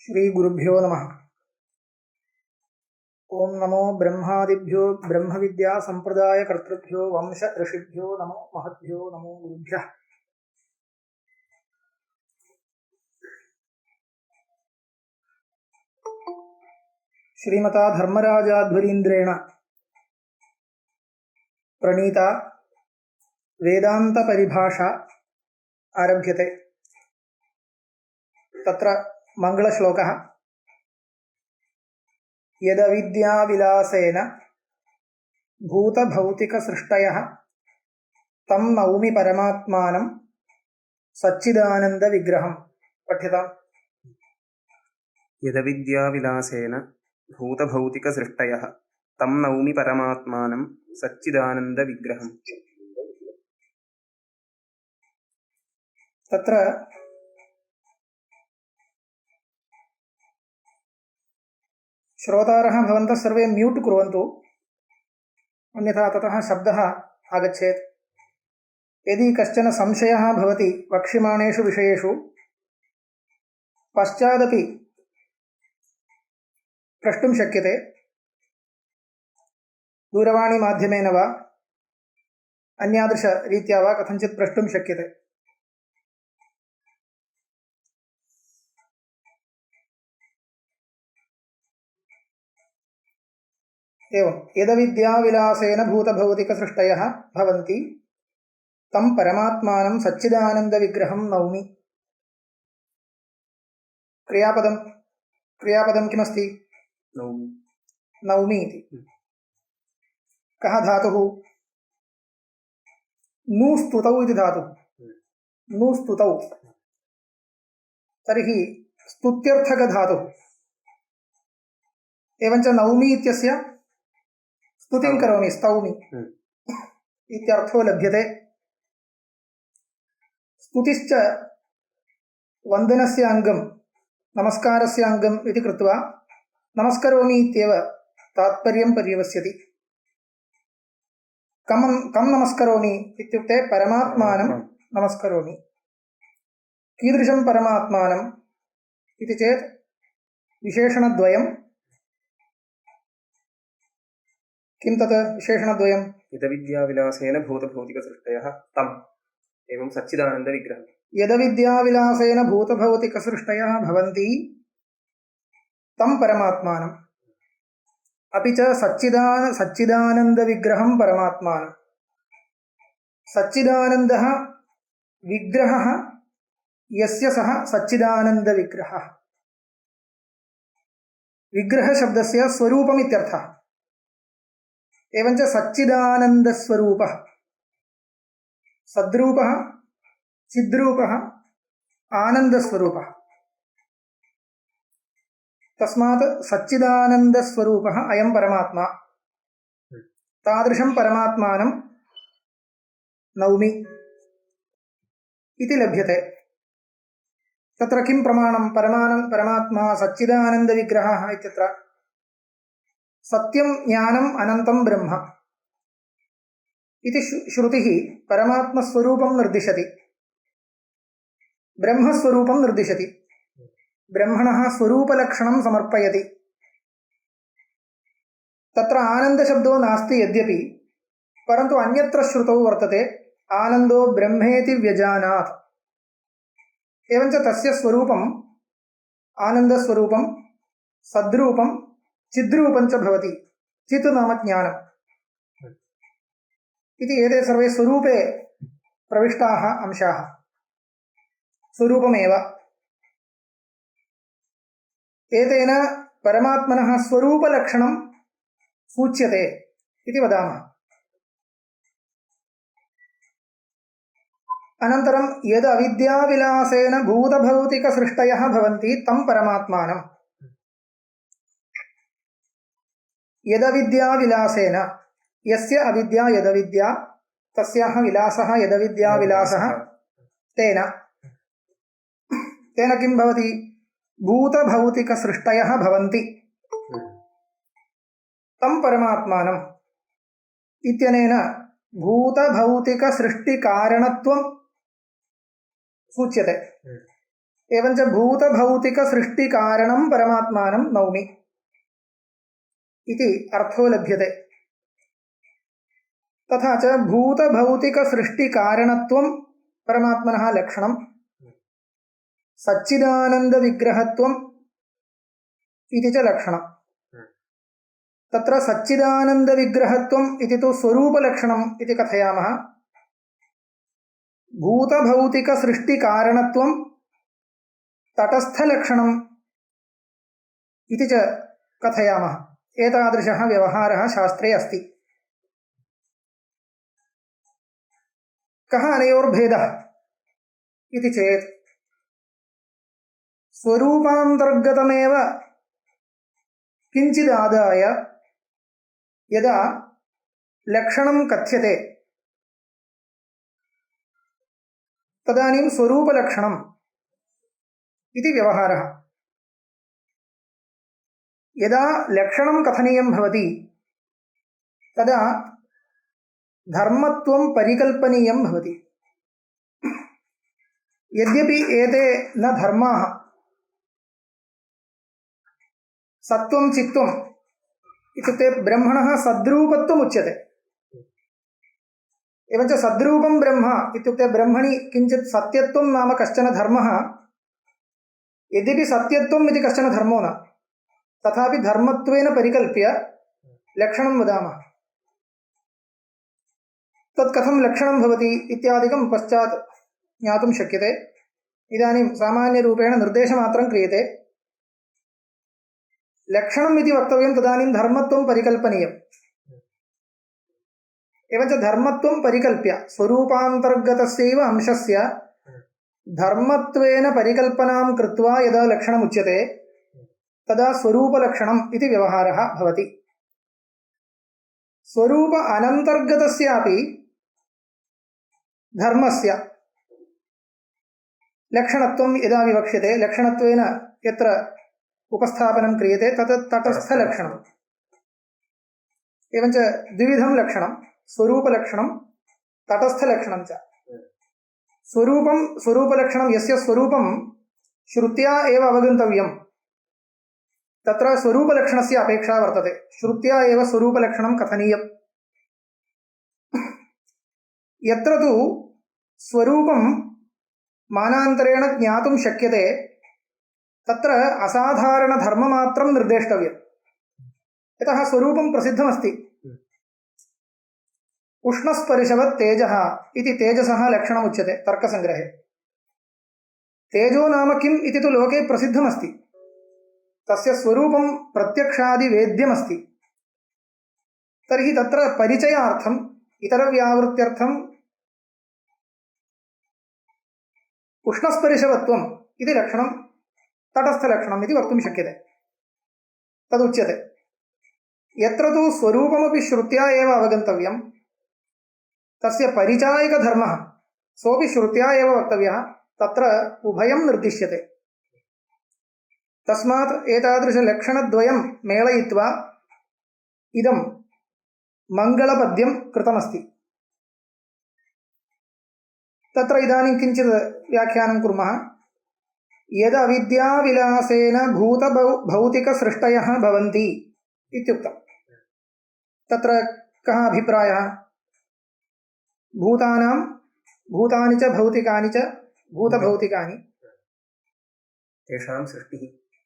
श्री गुरुभ्यो नमः। ओं नमो ब्रह्मादिभ्यो ब्रह्म विद्या संप्रदाय कर्तृभ्यो वंश ऋषिभ्यो नमो महद्भ्यो नमो गुरुभ्यः। श्रीमता धर्मराजाध्वरीन्द्रेण प्रणीता वेदांत परिभाषा आरभ्यते। तत्र मंगलश्लोकः यदविद्याविलासेन भूतभौतिकसृष्टयः तं नौमि परमात्मानं सच्चिदानन्दविग्रहम्। पठ्यताम्। यदविद्याविलासेन भूतभौतिकसृष्टयः तं नौमि परमात्मानं सच्चिदानन्दविग्रहम्। तत्र श्रोतारः भवन्तः सर्वे म्यूट् कुर्वन्तु, अन्यथा ततः शब्दः आगच्छेत्। यदि कश्चन संशयः भवति वक्ष्यमाणेषु विषयेषु पश्चादपि प्रष्टुं शक्यते, दूरवाणीमाध्यमेन वा अन्यादृशरीत्या वा कथञ्चित् प्रष्टुं शक्यते। एवं यदविद्याविलासेन भूतभौतिकसृष्टयः भवन्ति तं परमात्मानं सच्चिदानन्दविग्रहं नौमि। क्रियापदं किमस्ति? नौमि इति। कः धातुः? नु स्तुतौ इति धातुः। नु स्तुतौ तर्हि स्तुत्यर्थकधातुः। एवञ्च नौमि इत्यस्य स्तुतिं करोमि, स्तौमि इत्यर्थो लभ्यते। स्तुतिश्च वन्दनस्य अङ्गं, नमस्कारस्य अङ्गम् इति कृत्वा नमस्करोमि इत्येव तात्पर्यं पर्यवस्यति। कं नमस्करोमि इत्युक्ते परमात्मानं नमस्करोमि। कीदृशं परमात्मानम् इति चेत् विशेषणद्वयं। किं तत् विशेषणद्वयं? यदविद्याविलासेन भूतभौतिकसृष्टयः तं एवं सच्चिदानन्दविग्रहम्। यदविद्याविलासेन भूतभौतिकसृष्टयः भवन्ति तं परमात्मानम्, अपि च सच्चिदानन्दविग्रहं परमात्मानं। सच्चिदानन्दः विग्रहः यस्य सः सच्चिदानन्दविग्रहः। विग्रहशब्दस्य स्वरूपम् इत्यर्थः। एवञ्च सच्चिदानन्दस्वरूपः, सद्रूपः, चिद्रूपः, आनन्दस्वरूपः। तस्मात् सच्चिदानन्दस्वरूपः अयं परमात्मा। तादृशं परमात्मानं नौमि इति लभ्यते। तत्र किं प्रमाणं? परमात्मा सच्चिदानन्दविग्रहः इत्यत्र सत्यं ज्ञानम् अनन्तं ब्रह्म इति श्रुतिः परमात्मस्वरूपं निर्दिशति, ब्रह्मस्वरूपं निर्दिशति, ब्रह्मणः स्वरूपलक्षणं समर्पयति। तत्र आनन्दशब्दो नास्ति यद्यपि, परन्तु अन्यत्र श्रुतौ वर्तते आनन्दो ब्रह्मेति व्यजानात्। एवञ्च तस्य स्वरूपम् आनन्दस्वरूपं, सद्रूपं, चिद्रूपं च भवति। चित् नाम ज्ञानम् इति एते सर्वे स्वरूपे प्रविष्टाः अंशाः। स्वरूपमेव। एतेन परमात्मनः स्वरूपलक्षणं सूच्यते इति वदामः। अनन्तरं यद् अविद्याविलासेन भूतभौतिकसृष्टयः भवन्ति तं परमात्मानं। यदविद्याविलासेन, यस्य अविद्या यदविद्या, तस्याः विलासः यदविद्याविलासः, तेन किं भवति? भूतभौतिकसृष्टयः भवन्ति तं परमात्मानम् इत्यनेन भूतभौतिकसृष्टिकारणत्वं सूच्यते। एवञ्च भूतभौतिकसृष्टिकारणं परमात्मानं नौमि इति अर्थो लभ्यते। तथा च भूतभौतिकसृष्टिकारणत्वं परमात्मनः लक्षणं, सच्चिदानन्दविग्रहत्वम् इति च लक्षणं। तत्र सच्चिदानन्दविग्रहत्वम् इति तु स्वरूपलक्षणम् इति कथयामः। भूतभौतिकसृष्टिकारणत्वं तटस्थलक्षणम् इति च कथयामः। एतादृशः व्यवहारः शास्त्रे अस्ति। कः अनयोर्भेदः इति चेत् स्वरूपान्तर्गतमेव किञ्चिदादाय यदा लक्षणं कथ्यते तदानीं स्वरूपलक्षणम् इति व्यवहारः। यदा लक्षणं कथनीयं भवति तदा धर्मत्वं परिकल्पनीयं भवति। यद्यपि एते न धर्माः, सत्त्वं चित्त्वम् इत्युक्ते ब्रह्मणः सद्रूपत्वम् उच्यते। एवञ्च सद्रूपं ब्रह्म इत्युक्ते ब्रह्मणि किञ्चित् सत्यत्वं नाम कश्चन धर्मः, यद्यपि सत्यत्वम् इति कश्चन धर्मो न, तथापि धर्मत्वेन परिकल्प्य लक्षणं वदामः। तत् कथं लक्षणं भवति इत्यादिकं पश्चात् ज्ञातुं शक्यते। इदानीं सामान्यरूपेण निर्देशमात्रं क्रियते। लक्षणम् इति वक्तव्यं तदानीं धर्मत्वं परिकल्पनीयम्। एवञ्च धर्मत्वं परिकल्प्य स्वरूपान्तर्गतस्यैव अंशस्य धर्मत्वेन परिकल्पनां कृत्वा यदा लक्षणम् उच्यते तदा स्वरूपलक्षणम् इति व्यवहारः भवति। स्वरूप अनन्तर्गतस्यापि धर्मस्य लक्षणत्वं यदा विवक्ष्यते, लक्षणत्वेन यत्र उपस्थापनं क्रियते तत् तटस्थलक्षणम्। एवञ्च द्विविधं लक्षणं, स्वरूपलक्षणं तटस्थलक्षणं च। स्वरूपलक्षणं यस्य स्वरूपं श्रुत्या एव अवगन्तव्यं तत्र स्वरूपलक्षणस्य अपेक्षा वर्तते। श्रुत्या एव स्वरूपलक्षणं कथनीयम्। यत्र तु स्वरूपं मानान्तरेण ज्ञातुं शक्यते तत्र असाधारणधर्ममात्रं निर्देष्टव्यम्। यतः स्वरूपं प्रसिद्धमस्ति। उष्णस्पर्शवत् तेजः इति तेजसः लक्षणमुच्यते तर्कसङ्ग्रहे। तेजो नाम किम् इति तु लोके प्रसिद्धमस्ति। तस्य स्वरूपं प्रत्यक्षादिवेद्यमस्ति। तर्हि तत्र परिचयार्थम् इतरव्यावृत्त्यर्थम् उष्णस्पर्शवत्वम् इति लक्षणं तटस्थलक्षणम् इति वक्तुं शक्यते। तदुच्यते। यत्र तु स्वरूपमपि श्रुत्या एव अवगन्तव्यं तस्य परिचायकधर्मः सोऽपि श्रुत्या एव वक्तव्यः, तत्र उभयं निर्दिश्यते। तस्मात् एतादृशलक्षणद्वयं मेलयित्वा इदं मङ्गलपद्यं कृतमस्ति। तत्र इदानीं किञ्चित् व्याख्यानं कुर्मः। यदविद्याविलासेन भूतभौतिकसृष्टयः भवन्ति इत्युक्तं। तत्र कः अभिप्रायः? भूतानि च भौतिकानि च भूतभौतिकानि,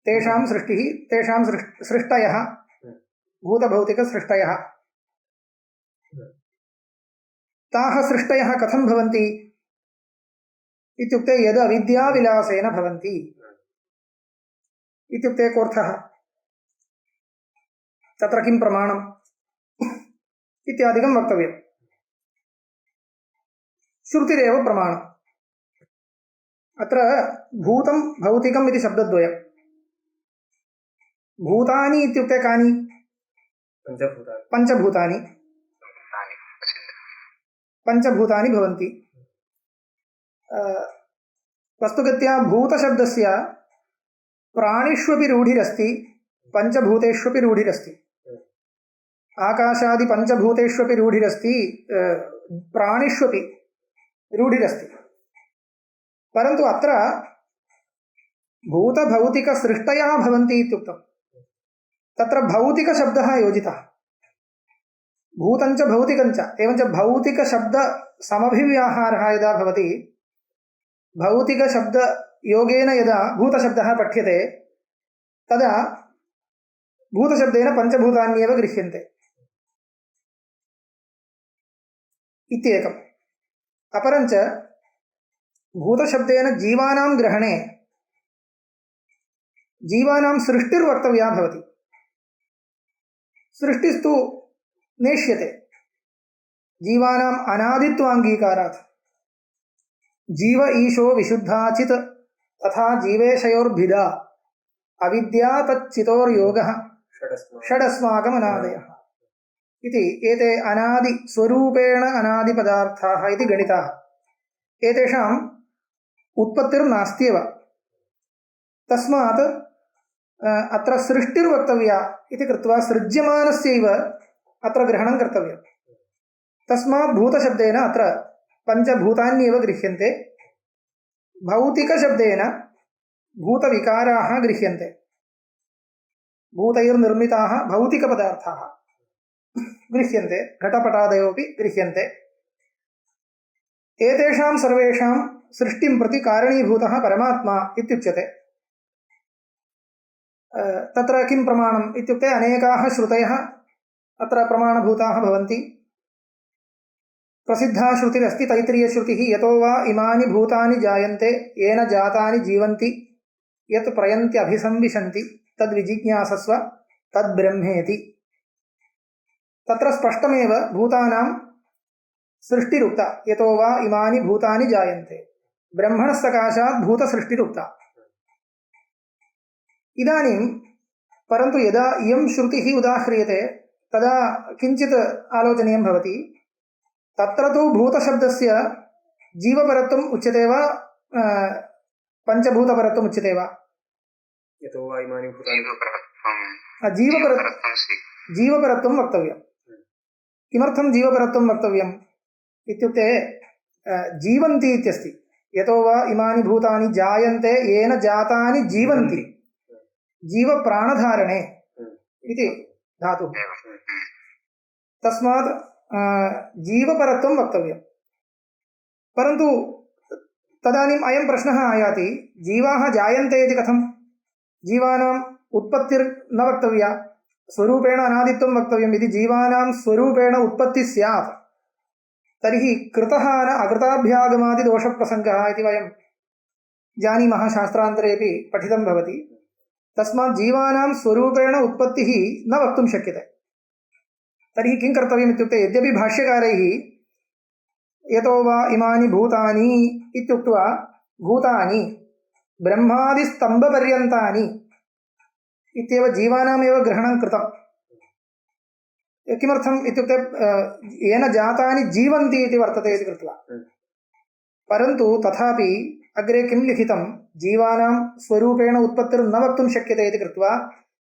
तेषां सृष्टयः भूतभौतिकसृष्टयः। ताः सृष्टयः कथं भवन्ति इत्युक्ते यद् अविद्याविलासेन भवन्ति इत्युक्ते कोऽर्थः, तत्र किं प्रमाणम् इत्यादिकं वक्तव्यम्। श्रुतिरेव प्रमाणम्। अत्र भूतं भौतिकम् इति शब्दद्वयम्। भूतानि इत्युक्ते कानि? पञ्चभूतानि भवन्ति। वस्तुगत्या भूतशब्दस्य प्राणिष्वपि रूढिरस्ति, पञ्चभूतेष्वपि रूढिरस्ति। आकाशादिपञ्चभूतेष्वपि रूढिरस्ति, प्राणिष्वपि रूढिरस्ति। परन्तु अत्र भूतभौतिकसृष्टयः भवन्ति इत्युक्तं। तत्र भौतिकशब्दः योजितः। भूतञ्च भौतिकञ्च एवञ्च भौतिकशब्दसमभिव्याहारः यदा भवति, भौतिकशब्दयोगेन यदा भूतशब्दः पठ्यते तदा भूतशब्देन पञ्चभूतान्येव गृह्यन्ते इत्येकम्। अपरञ्च भूतशब्देन जीवानां ग्रहणे जीवानां सृष्टिर्वक्तव्या भवति। सृष्टिस्तु नेष्यते जीवानाम् अनादित्वाङ्गीकारात्। जीव ईशो विशुद्धाचित् तथा जीवेशयोर्भिदा अविद्या तच्चितोर्योगः षडस्माकमनादयः इति एते अनादिस्वरूपेण अनादिपदार्थाः इति गणिताः। एतेषाम् उत्पत्तिर्नास्त्येव। तस्मात् अत्र सृष्टिर्वक्तव्या इति कृत्वा सृज्यमानस्यैव अत्र ग्रहणं कर्तव्यं। तस्मात् भूतशब्देन अत्र पञ्चभूतान्येव गृह्यन्ते। भौतिकशब्देन भूतविकाराः गृह्यन्ते। भूतैर्निर्मिताः भौतिकपदार्थाः गृह्यन्ते, घटपटादयोपि गृह्यन्ते। एतेषां सर्वेषां सृष्टिं प्रति कारणीभूतः परमात्मा इत्युच्यते। तत्र किं प्रमाणम् इत्युक्ते अनेकाः श्रुतयः अत्र प्रमाणभूताः भवन्ति। प्रसिद्धा श्रुतिरस्ति तैत्तिरीयश्रुतिः, यतो वा इमानि भूतानि जायन्ते येन जातानि जीवन्ति यत् प्रयन्त्यभिसंविशन्ति तद्विजिज्ञासस्व तद्ब्रह्मेति। तत्र स्पष्टमेव भूतानां सृष्टिरुक्ता, यतो वा इमानि भूतानि जायन्ते। ब्रह्मणः सकाशात् भूतसृष्टिरुक्ता। इदानीं परन्तु यदा इयं श्रुतिः उदाह्रियते तदा किञ्चित् आलोचनीयं भवति। तत्र तु भूतशब्दस्य जीवपरत्वम् उच्यते वा पञ्चभूतपरत्वम् उच्यते वा? यतो वा इमानि भूतानि जीवपरत्वं वक्तव्यं। किमर्थं जीवपरत्वं वक्तव्यम् इत्युक्ते जीवन्ति इत्यस्ति। यतो वा इमानि भूतानि जायन्ते येन जातानि जीवन्ति, जीवप्राणधारणे इति धातुः। तस्मात् जीवपरत्वं वक्तव्यं। परन्तु तदानीम् अयं प्रश्नः आयाति, जीवाः जायन्ते इति कथं? जीवानाम् उत्पत्तिर्न वक्तव्या, स्वरूपेण अनादित्वं वक्तव्यम्। यदि जीवानां स्वरूपेण उत्पत्तिः स्यात् तर्हि कृतः न अकृताभ्यागमादिदोषप्रसङ्गः इति वयं जानीमः, शास्त्रान्तरेपि पठितं भवति। तस्मात् जीवानां स्वरूपेण उत्पत्तिः न वक्तुं शक्यते। तर्हि किं कर्तव्यम् इत्युक्ते, यद्यपि भाष्यकारैः यतो वा इमानि भूतानि इत्युक्त्वा भूतानि ब्रह्मादिस्तम्भपर्यन्तानि इत्येव जीवानामेव ग्रहणं कृतं। किमर्थम् इत्युक्ते येन जातानि जीवन्ति इति वर्तते इति कृत्वा। परन्तु तथापि अग्रे किं लिखितं, जीवानां स्वरूपेण उत्पत्तिर्न वक्तुं शक्यते इति कृत्वा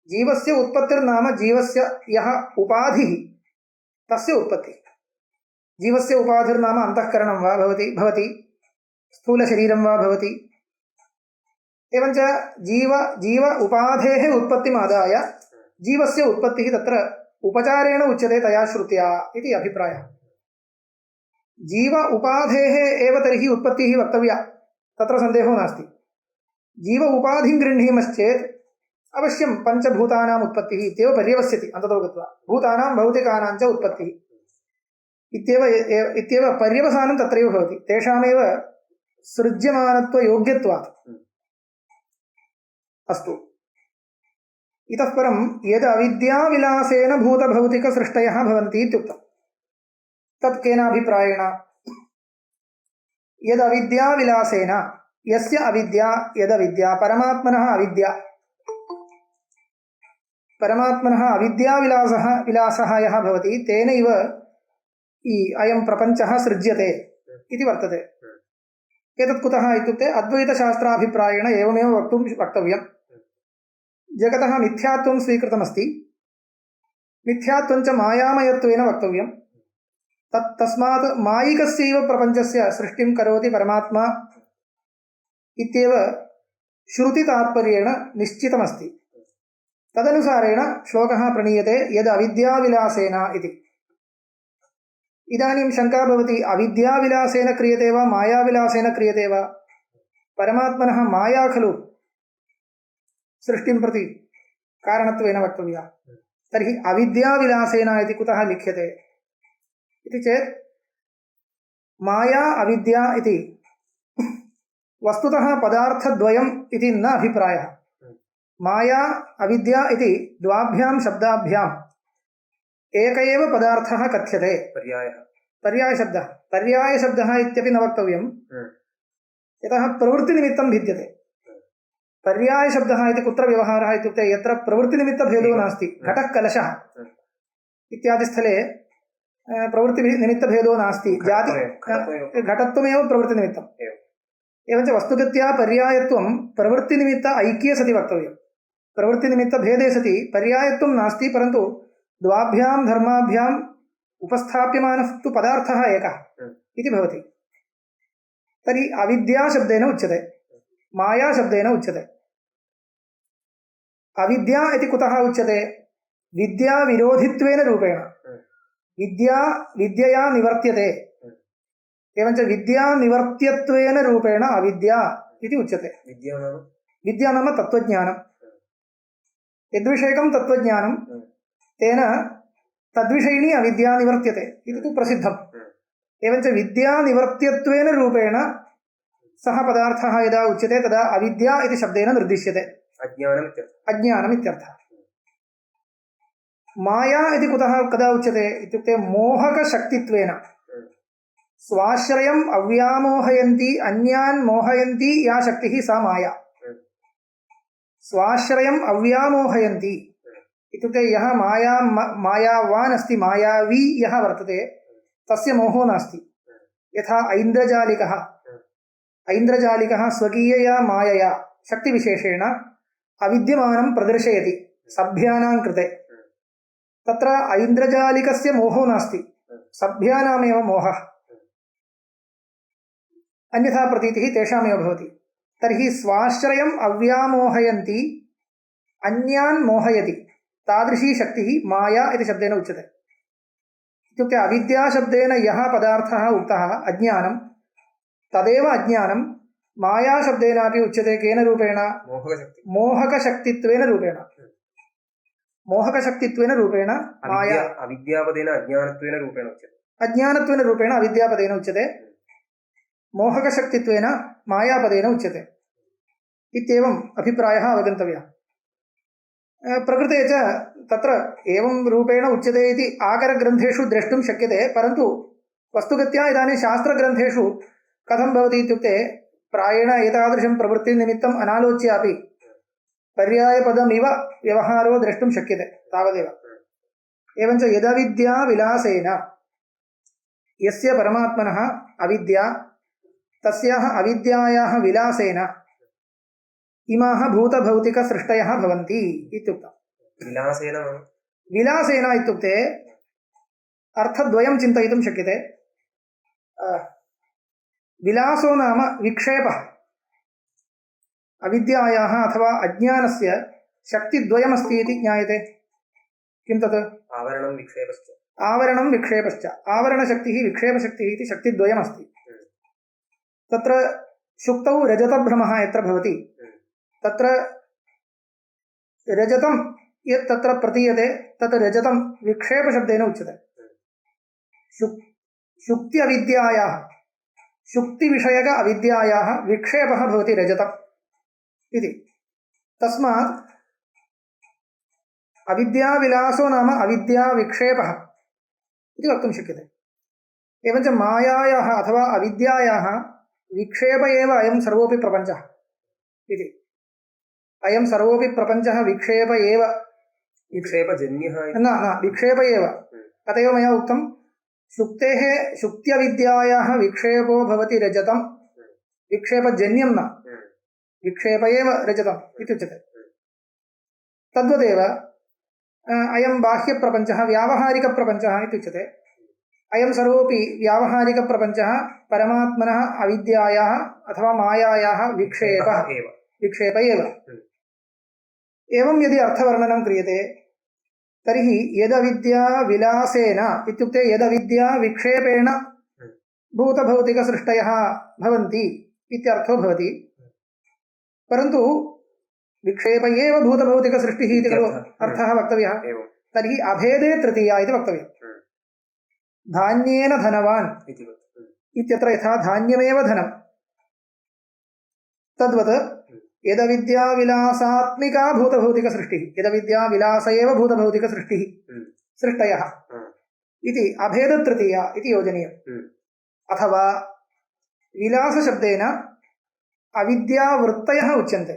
जीवस्य उत्पत्तिर्नाम जीवस्य यः उपाधिः तस्य उत्पत्तिः। जीवस्य उपाधिर्नाम अन्तःकरणं वा भवति, स्थूलशरीरं वा भवति। एवञ्च जीव उपाधेः उत्पत्तिमादाय जीवस्य उत्पत्तिः तत्र उपचारेण उच्यते तया श्रुत्या इति अभिप्रायः। जीव उपाधेः एव तर्हि उत्पत्तिः वक्तव्या, तत्र सन्देहो नास्ति। जीव उपाधिं गृह्णीमश्चेत् अवश्यं पञ्चभूतानाम् उत्पत्तिः इत्येव पर्यवस्यति अन्ततो गत्वा। भूतानां भौतिकानां च उत्पत्तिः इत्येव पर्यवसानं तत्रैव भवति, तेषामेव सृज्यमानत्वयोग्यत्वात्। अस्तु, इतः परं यद् अविद्याविलासेन भूतभौतिकसृष्टयः भवन्ति इत्युक्तं, तत् केनाभिप्रायेण? यद् अविद्याविलासेन, यस्य अविद्या, यदविद्या परमात्मनः अविद्या, परमात्मनः अविद्याविलासः यः भवति तेनैव अयं प्रपञ्चः सृज्यते इति वर्तते। एतत् कुतः इत्युक्ते अद्वैतशास्त्राभिप्रायेण एवमेव वक्तव्यं। जगतः मिथ्यात्वं स्वीकृतमस्ति, मिथ्यात्वञ्च मायामयत्वेन वक्तव्यं। तस्मात् मायिकस्यैव प्रपञ्चस्य सृष्टिं करोति परमात्मा इत्येव श्रुतितात्पर्येण निश्चितमस्ति। तदनुसारेण श्लोकः प्रणीयते यद् अविद्याविलासेन इति। इदानीं शङ्का भवति, अविद्याविलासेन क्रियते वा मायाविलासेन क्रियते वा? परमात्मनः माया खलु सृष्टिं प्रति कारणत्वेन वक्तव्या। तर्हि अविद्याविलासेन इति कुतः लिख्यते इति चेत् माया अविद्या इति वस्तुतः पदार्थद्वयम् इति न अभिप्रायः। माया अविद्या इति द्वाभ्यां शब्दाभ्याम् एक एव पदार्थः कथ्यते। पर्यायशब्दः पर्यायशब्दः इत्यपि न वक्तव्यं, यतः प्रवृत्तिनिमित्तं भिद्यते। पर्यायशब्दः इति कुत्र व्यवहारः इत्युक्ते यत्र प्रवृत्तिनिमित्तभेदो नास्ति। घटः कलशः इत्यादिस्थले प्रवृत्तिनिमित्तभेदो नास्ति। जाति घटत्वमेव प्रवृत्तिनिमित्तम्। एवञ्च वस्तुगत्या पर्यायत्वं प्रवृत्तिनिमित्त ऐक्ये सति वक्तव्यं। प्रवृत्तिनिमित्तभेदे सति पर्यायत्वं नास्ति, परन्तु द्वाभ्यां धर्माभ्याम् उपस्थाप्यमानः तु पदार्थः एकः इति भवति। तर्हि अविद्याशब्देन उच्यते, मायाशब्देन उच्यते। अविद्या इति कुतः उच्यते? विद्याविरोधित्वेन रूपेण। विद्या विद्यया निवर्त्यते, एवञ्च विद्यानिवर्त्यत्वेन रूपेण अविद्या इति उच्यते। विद्या नाम तत्त्वज्ञानं, यद्विषयकं तत्त्वज्ञानं, तेन तद्विषयिणी अविद्या निवर्त्यते इति तु प्रसिद्धम्। एवञ्च विद्यानिवर्त्यत्वेन रूपेण सः पदार्थः यदा उच्यते तदा अविद्या इति शब्देन निर्दिश्यते, अज्ञानमित्यर्थः। माया इति कुतः कदा उच्यते इत्युक्ते मोहकशक्तित्वेन। स्वाश्रयम् अव्यामोहयन्ती अन्यान् मोहयन्ती या शक्तिः सा माया। स्वाश्रयम् अव्यामोहयन्ती इत्युक्ते यः मायावान् अस्ति, मायावी यः वर्तते, तस्य मोहो नास्ति। यथा ऐन्द्रजालिकः स्वकीयया मायया शक्तिविशेषेण अविद्यमानं प्रदर्शयति सभ्यानां कृते। तत्र ऐन्द्रजालिकस्य मोहो नास्ति, सभ्यानामेव मोहः। अन्यथा प्रतीतिः तेषामेव भवति। तर्हि स्वाश्रयम् अव्यामोहयन्ती अन्यान् मोहयति, तादृशी शक्तिः माया इति शब्देन उच्यते। इत्युक्ते अविद्याशब्देन यः पदार्थः उक्तः अज्ञानं, तदेव अज्ञानं मायाशब्देनापि उच्यते। केन रूपेण? मोहकशक्तित्वेन रूपेण। मोहकशक्तित्वेन रूपेण माया अविद्यापदेन अज्ञानत्वेन रूपेण उच्यते। अज्ञानत्वेन रूपेण अविद्यापदेन उच्यते, मोहकशक्तित्वेन मायापदेन उच्यते इत्येवम् अभिप्रायः अवगन्तव्यः। प्रकृते च तत्र एवं रूपेण उच्यते इति आकरग्रन्थेषु द्रष्टुं शक्यते, परन्तु वस्तुगत्या इदानीं शास्त्रग्रन्थेषु कथं भवति इत्युक्ते प्रायेण एतादृशं प्रवृत्तिनिमित्तम् अनालोच्यापि पर्यायपदमिव व्यवहारो द्रष्टुं शक्यते, तावदेव। एवञ्च यदविद्याविलासेन यस्य परमात्मनः अविद्या, तस्याः अविद्यायाः विलासेन इमाः भूतभौतिकसृष्टयः भवन्ति इत्युक्तम्। विलासेन इत्युक्ते अर्थद्वयं चिन्तयितुं शक्यते। विलासो नाम विक्षेपः। अविद्यायाः अथवा अज्ञानस्य शक्तिद्वयमस्ति इति ज्ञायते। किं तत्? आवरणं विक्षेपश्च। आवरणशक्तिः विक्षेपशक्तिः इति शक्तिद्वयमस्ति। तत्र शुक्तौ रजतभ्रमः यत्र भवति, तत्र रजतं यत् तत्र प्रतीयते तत् रजतं विक्षेपशब्देन उच्यते। शुक्ति अविद्यायाः, शुक्तिविषयक अविद्यायाः विक्षेपः भवति रजतम् इति। तस्मात् अविद्याविलासो नाम अविद्याविक्षेपः इति वक्तुं शक्यते। एवञ्च मायायाः अथवा अविद्यायाः विक्षेप एव अयं सर्वोऽपि प्रपञ्चः इति। अयं सर्वोऽपि प्रपञ्चः विक्षेप एव, विक्षेपजन्यः न विक्षेप एव। अतएव मया उक्तं शुक्तेः शुक्त्यविद्यायाः विक्षेपो भवति रजतं, विक्षेपजन्यं न, विक्षेप एव रजतम् इत्युच्यते। तद्वदेव अयं बाह्यप्रपञ्चः व्यावहारिकप्रपञ्चः इत्युच्यते। अयं सर्वोऽपि व्यावहारिकप्रपञ्चः परमात्मनः अविद्यायाः अथवा मायायाः विक्षेपः विक्षेप एव। एवं यदि अर्थवर्णनं क्रियते तर्हि यदविद्याविलासेन इत्युक्ते यदविद्याविक्षेपेण भूतभौतिकसृष्टयः भवन्ति इत्यर्थो भवति। परन्तु विक्षेप एव भूतभौतिकसृष्टिः इति खलु अर्थः वक्तव्यः। तर्हि अभेदे तृतीया इति वक्तव्यम्। धान्येन धनवान् इत्यत्र यथा धान्यमेव धनं तद्वत् यदविद्याविलासात्मिका भूतभौतिकसृष्टिः, यदविद्याविलास एव भूतभौतिकसृष्टिः सृष्टयः इति अभेदतृतीया इति योजनीयम्। अथवा विलासशब्देन अविद्यावृत्तयः उच्यन्ते।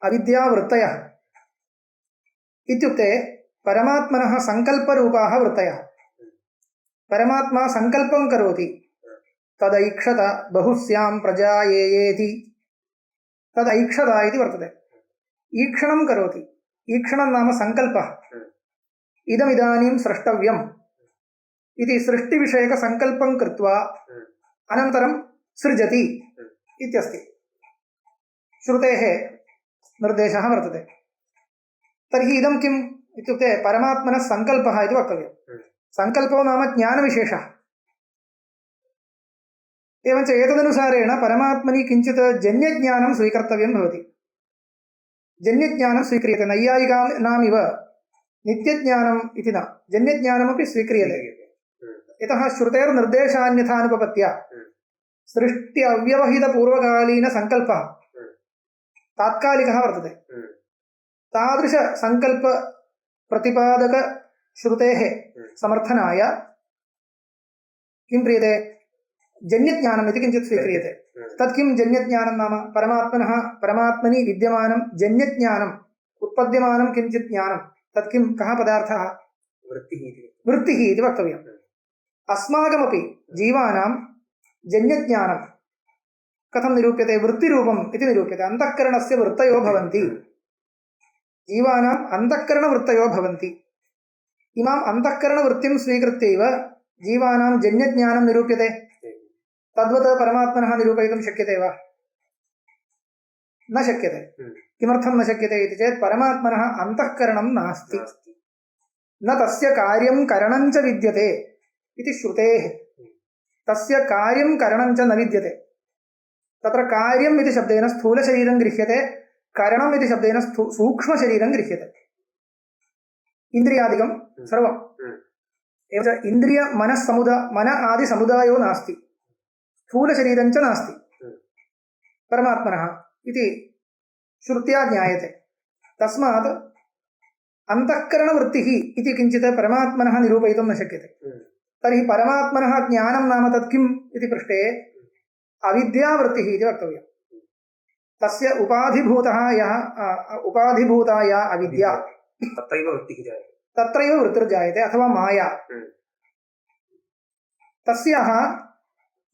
अविद्यावृत्तयः इत्युक्ते परमात्मनः सङ्कल्परूपाः वृत्तयः। परमात्मा सङ्कल्पं करोति, तदैक्षत बहुस्यां प्रजायेयेति, तदैक्षत इति वर्तते। ईक्षणं करोति, ईक्षणं नाम सङ्कल्पः। इदमिदानीं स्रष्टव्यम् इति सृष्टिविषयकसङ्कल्पं कृत्वा अनन्तरं सृजति इत्यस्ति श्रुतेः निर्देशः वर्तते। तर्हि इदं किम् इत्युक्ते परमात्मनः सङ्कल्पः इति वक्तव्यम्। सङ्कल्पो नाम ज्ञानविशेषः। एवञ्च एतदनुसारेण परमात्मनि किञ्चित् जन्यज्ञानं स्वीकर्तव्यं भवति। जन्यज्ञानं स्वीक्रियते, नैयायिकानामिव नित्यज्ञानम् इति न, जन्यज्ञानमपि स्वीक्रियते। यतः श्रुतेर्निर्देशान्यथानुपपत्या सृष्टि अव्यवहितपूर्वकालीनसङ्कल्पः तात्कालिकः वर्तते। तादृशसङ्कल्पप्रतिपादकश्रुतेः समर्थनाय किं क्रियते? जन्यज्ञानम् इति किञ्चित् स्वीक्रियते। तत् किं जन्यज्ञानं नाम? परमात्मनि विद्यमानं जन्यज्ञानम्, उत्पद्यमानं किञ्चित् ज्ञानं, तत् किं, कः पदार्थः? वृत्तिः इति वक्तव्यम्। अस्माकमपि जीवानां जन्यज्ञानं कथं निरूप्यते? वृत्तिरूपम् इति निरूप्यते। अन्तःकरणस्य वृत्तयो भवन्ति, जीवानाम् अन्तःकरणवृत्तयो भवन्ति। इमाम् अन्तःकरणवृत्तिं स्वीकृत्यैव जीवानां जन्यज्ञानं निरूप्यते। तद्वत् परमात्मनः निरूपयितुं शक्यते वा? न शक्यते। किमर्थं न शक्यते इति चेत् परमात्मनः अन्तःकरणं नास्ति, न तस्य कार्यं करणं च विद्यते इति श्रुतेः। तस्य कार्यं करणं च न विद्यते। तत्र कार्यम् इति शब्देन स्थूलशरीरं गृह्यते, करणम् इति शब्देन सूक्ष्मशरीरं गृह्यते, इन्द्रियादिकं सर्वम्। एवञ्च मन आदिसमुदायो नास्ति, स्थूलशरीरं च नास्ति परमात्मनः इति श्रुत्या ज्ञायते। तस्मात् अन्तःकरणवृत्तिः इति किञ्चित् परमात्मनः निरूपयितुं न शक्यते। तर्हि परमात्मनः ज्ञानं नाम तत् किम् इति पृष्टे अविद्यावृत्तिः इति वक्तव्यम्। तस्य उपाधिभूता या अविद्या, तत्रैव वृत्तिर्जायते अथवा माया। तस्याः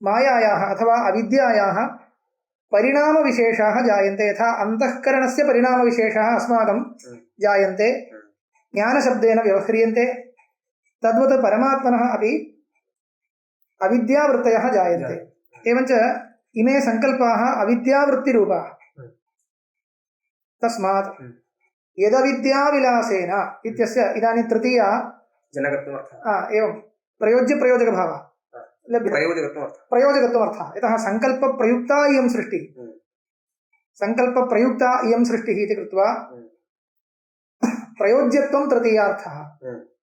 मायायाः अथवा अविद्यायाः परिणामविशेषाः जायन्ते। यथा अन्तःकरणस्य परिणामविशेषाः अस्माकं जायन्ते, ज्ञानशब्देन व्यवह्रियन्ते, तद्वत् परमात्मनः अपि अविद्यावृत्तयः जायन्ते। एवञ्च इमे सङ्कल्पाः अविद्यावृत्तिरूपाः। तस्मात् यदविद्याविलासेन इत्यस्य इदानीं तृतीया एवं प्रयोज्यप्रयोजकभावः प्रयोजकत्वमर्थः। यतः सङ्कल्पप्रयुक्ता इयं सृष्टिः, सङ्कल्पप्रयुक्ता इयं सृष्टिः इति कृत्वा प्रयोज्यत्वं तृतीयार्थः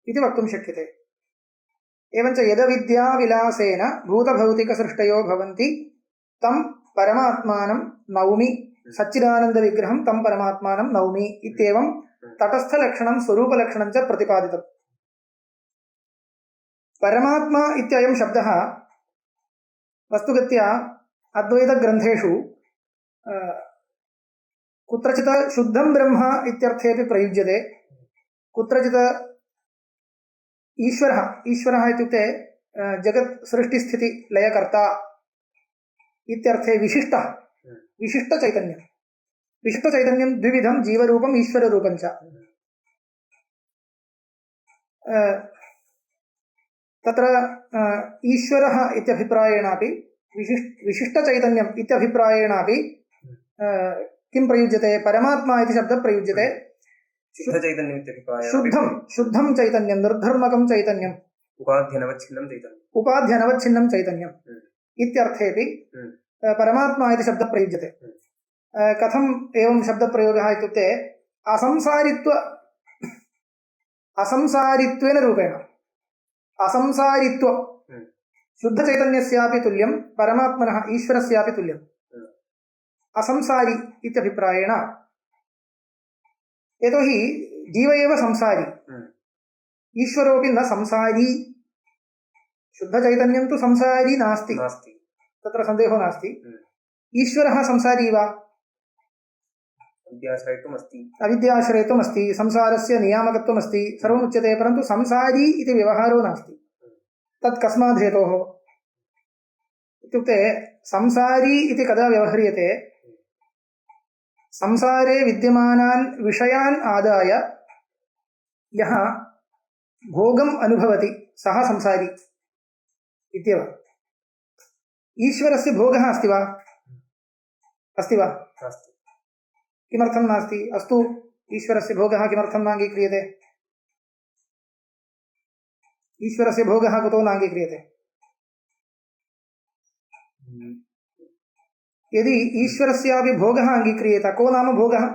इति वक्तुं शक्यते। एवञ्च यदविद्याविलासेन भूतभौतिकसृष्टयो भवन्ति तं परमात्मानं नौमि, सच्चिदानन्दविग्रहं तं परमात्मानं नौमि इत्येवं तटस्थलक्षणं स्वरूपलक्षणं च प्रतिपादितम्। परमात्मा इत्ययं शब्दः वस्तुगत्या अद्वैतग्रन्थेषु कुत्रचित् शुद्धं ब्रह्म इत्यर्थेपि प्रयुज्यते, कुत्रचित् ईश्वरः इत्युक्ते जगत् सृष्टिस्थिति लयकर्ता इत्यर्थे विशिष्टचैतन्यं द्विविधं, जीवरूपम् ईश्वररूपं च। तत्र ईश्वरः इत्यभिप्रायेणापि विशिष्टचैतन्यम् इत्यभिप्रायेणापि किं प्रयुज्यते परमात्मा इति शब्दः प्रयुज्यते शुद्धं चैतन्यं निर्धर्मकं चैतन्यम् उपाध्यनवच्छिन्नं चैतन्यम् इत्यर्थेपि परमात्मा इति शब्दः प्रयुज्यते कथम् एवं शब्दप्रयोगः इत्युक्ते असंसारित्वेन रूपेण असंसारित्व शुद्धचैतन्यस्यापि तुल्यं परमात्मनः ईश्वरस्यापि तुल्यम् असंसारी इत्यभिप्रायेण यतोहि जीव एव संसारी ईश्वरोऽपि न संसारी शुद्धचैतन्यं तु संसारी नास्ति तत्र सन्देहो नास्ति ईश्वरः संसारी वा अविद्याश्रयत्वमस्ति संसारस्य नियामकत्वमस्ति सर्वमुच्यते परन्तु संसारी इति व्यवहारो नास्ति तत् कस्मात् हेतोः इत्युक्ते संसारी इति कदा व्यवह्रियते संसारे विद्यमानान् विषयान् आदाय यः भोगम् अनुभवति सः संसारी इत्येव ईश्वरस्य भोगः अस्ति वा किमर्थं नास्ति अस्तु ईश्वरस्य भोगः किमर्थं नाङ्गीक्रियते ईश्वरस्य भोगः कुतो नाङ्गीक्रियते यदि ईश्वरस्यापि भोगः अङ्गीक्रियेत को नाम भोगः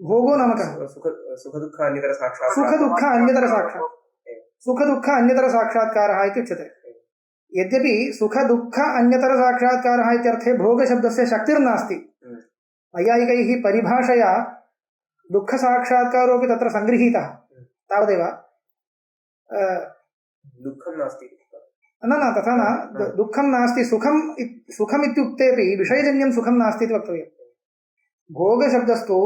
भोगो नाम कः सुख दुःख अन्यतर साक्षात्कारः इति उच्यते यद्यपि सुख दुःख अन्यतर साक्षात्कारः इत्यर्थे भोगशब्दस्य शक्तिर्नास्ति नैयायिकैः परिभाषया दुःखसाक्षात्कारोऽपि तत्र सङ्गृहीतः तावदेव दुःखं नास्ति न तथा न दुःखं नास्ति सुखम् इत्युक्तेपि विषयजन्यं सुखं नास्ति इति वक्तव्यं भोगशब्दस्तु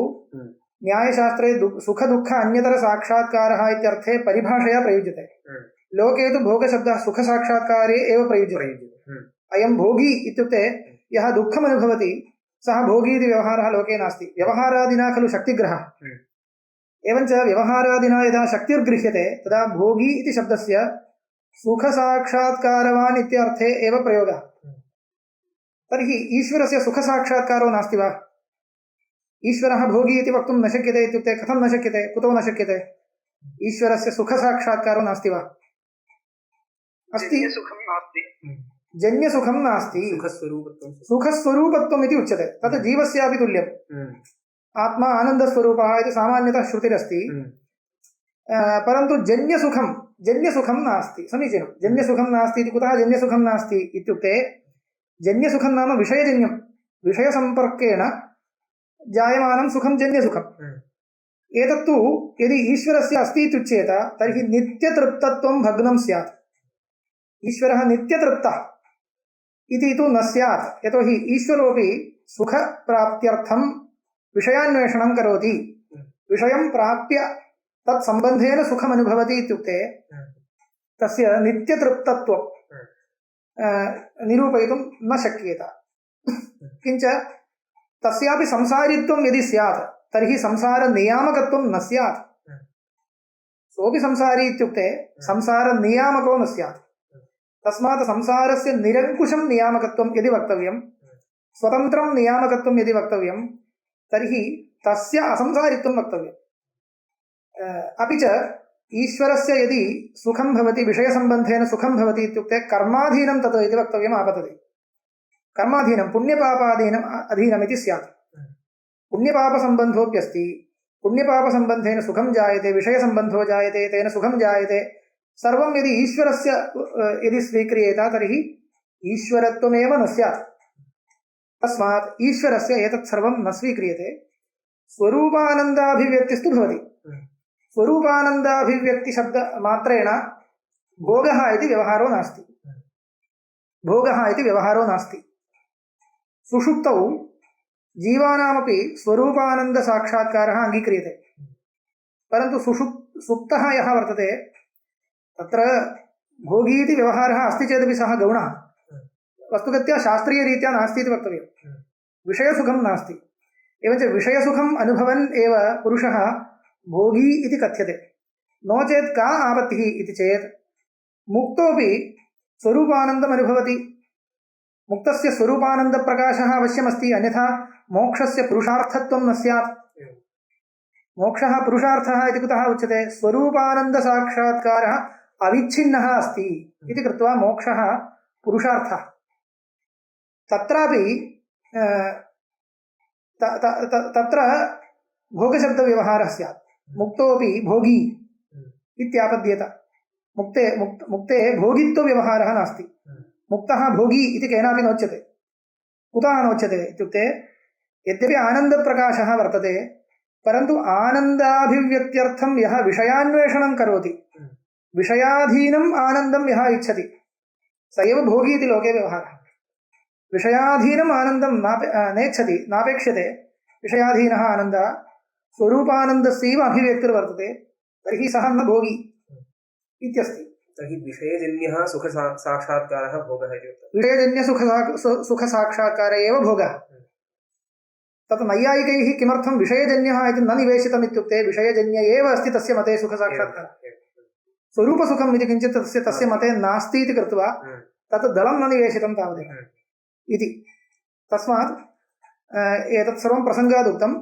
न्यायशास्त्रे सुख दुःख अन्यतर साक्षात्कारः इत्यर्थे परिभाषया प्रयुज्यते लोके तु भोगशब्दः सुखसाक्षात्कारे एव प्रयुज्यते अयं भोगी इत्युक्ते यः दुःखम् अनुभवति सः भोगी इति व्यवहारः लोके नास्ति व्यवहारादिना खलु शक्तिग्रहः एवञ्च व्यवहारादिना यदा शक्तिर्गृह्यते तदा भोगी इति शब्दस्य सुखसाक्षात्कारवान् इत्यर्थे एव प्रयोगः तर्हि ईश्वरस्य सुखसाक्षात्कारो नास्ति वा ईश्वरः भोगी इति वक्तुं न शक्यते इत्युक्ते कथं न शक्यते कुतो न शक्यते ईश्वरस्य सुखसाक्षात्कारो नास्ति वा अस्ति जन्यसुखं नास्ति सुखस्वरूपत्वम् इति उच्यते तत् जीवस्यापि तुल्यम् आत्मा आनन्दस्वरूपः इति सामान्यतः श्रुतिरस्ति परन्तु जन्यसुखं नास्ति समीचीनं जन्यसुखं नास्ति इति कुतः जन्यसुखं नास्ति इत्युक्ते जन्यसुखं नाम विषयजन्यं विषयसम्पर्केण जायमानं सुखं जन्यसुखम् एतत्तु यदि ईश्वरस्य अस्ति इत्युच्येत तर्हि नित्यतृप्तत्वं भग्नं स्यात् ईश्वरः नित्यतृप्तः इति तु न स्यात् यतोहि ईश्वरोऽपि सुखप्राप्त्यर्थं विषयान्वेषणं करोति विषयं प्राप्य तत्सम्बन्धेन सुखमनुभवति इत्युक्ते तस्य नित्यतृप्तत्वं निरूपयितुं न शक्येत किञ्च तस्यापि संसारित्वं यदि स्यात् तर्हि संसारनियामकत्वं न स्यात् सोऽपि संसारी इत्युक्ते संसारनियामको न स्यात् तस्मात् संसारस्य निरङ्कुशं नियामकत्वं यदि वक्तव्यं स्वतन्त्रं नियामकत्वं यदि वक्तव्यं तर्हि तस्य असंसारित्वं वक्तव्यम् अपि च ईश्वरस्य यदि सुखं भवति विषयसम्बन्धेन सुखं भवति इत्युक्ते कर्माधीनं तत् इति वक्तव्यम् आपतति कर्माधीनं पुण्यपापाधीनम् अधीनमिति स्यात् पुण्यपापसम्बन्धोऽप्यस्ति पुण्यपापसम्बन्धेन सुखं जायते विषयसम्बन्धो जायते तेन सुखं जायते सर्वं यदि ईश्वरस्य यदि स्वीक्रियेत तर्हि ईश्वरत्वमेव न स्यात् तस्मात् ईश्वरस्य एतत् सर्वं न स्वीक्रियते स्वरूपानन्दाभिव्यक्तिस्तु भवति स्वरूपानन्दाभिव्यक्तिशब्दमात्रेण भोगः इति व्यवहारो नास्ति सुषुप्तौ जीवानामपि स्वरूपानन्दसाक्षात्कारः अङ्गीक्रियते परन्तु सुप्तः यः वर्तते तत्र भोगी इति व्यवहारः अस्ति चेदपि सः गौणः वस्तुगत्या शास्त्रीयरीत्या नास्ति इति वक्तव्यं विषयसुखं नास्ति एवञ्च विषयसुखम् अनुभवन् एव पुरुषः भोगी इति कथ्यते नो चेत् का आपत्तिः इति चेत् मुक्तोपि स्वरूपानन्दम् अनुभवति मुक्तस्य स्वरूपानन्दप्रकाशः अवश्यमस्ति अन्यथा मोक्षस्य पुरुषार्थत्वं न स्यात् मोक्षः पुरुषार्थः इति कुतः उच्यते स्वरूपानन्दसाक्षात्कारः अविच्छिन्नः अस्ति इति कृत्वा मोक्षः पुरुषार्थः तत्रापि तत्र भोगशब्दव्यवहारः स्यात् मुक्तोऽपि भोगी इत्यापद्येत मुक्ते भोगित्वव्यवहारः नास्ति मुक्तः भोगी इति केनापि नोच्यते कुतः नोच्यते इत्युक्ते यद्यपि आनन्दप्रकाशः वर्तते परन्तु आनन्दाभिव्यक्त्यर्थं यः विषयान्वेषणं करोति विषयाधीनम् आनन्दं यः इच्छति स एव भोगी इति लोके व्यवहारः विषयाधीनम् आनन्दं नेच्छति नापेक्ष्यते विषयाधीनः आनन्दः स्वरूपानन्दस्यैव अभिव्यक्तिर्वर्तते तर्हि सः न भोगी इत्यस्ति तर्हि विषयजन्यः सुखसाक्षात्कारः भोगः इति उक्तम् विषयजन्यसुखसाक्षात्कार एव भोगः तत् नैयायिकैः किमर्थं विषयजन्यः इति न निवेशितम् इत्युक्ते विषयजन्य एव अस्ति तस्य मते सुखसाक्षात्कारः स्वरूपसुखम् इति किञ्चित् तस्य मते नास्ति इति कृत्वा तत् दलं न निवेशितं तावदेव इति तस्मात् एतत् सर्वं प्रसङ्गादुक्तं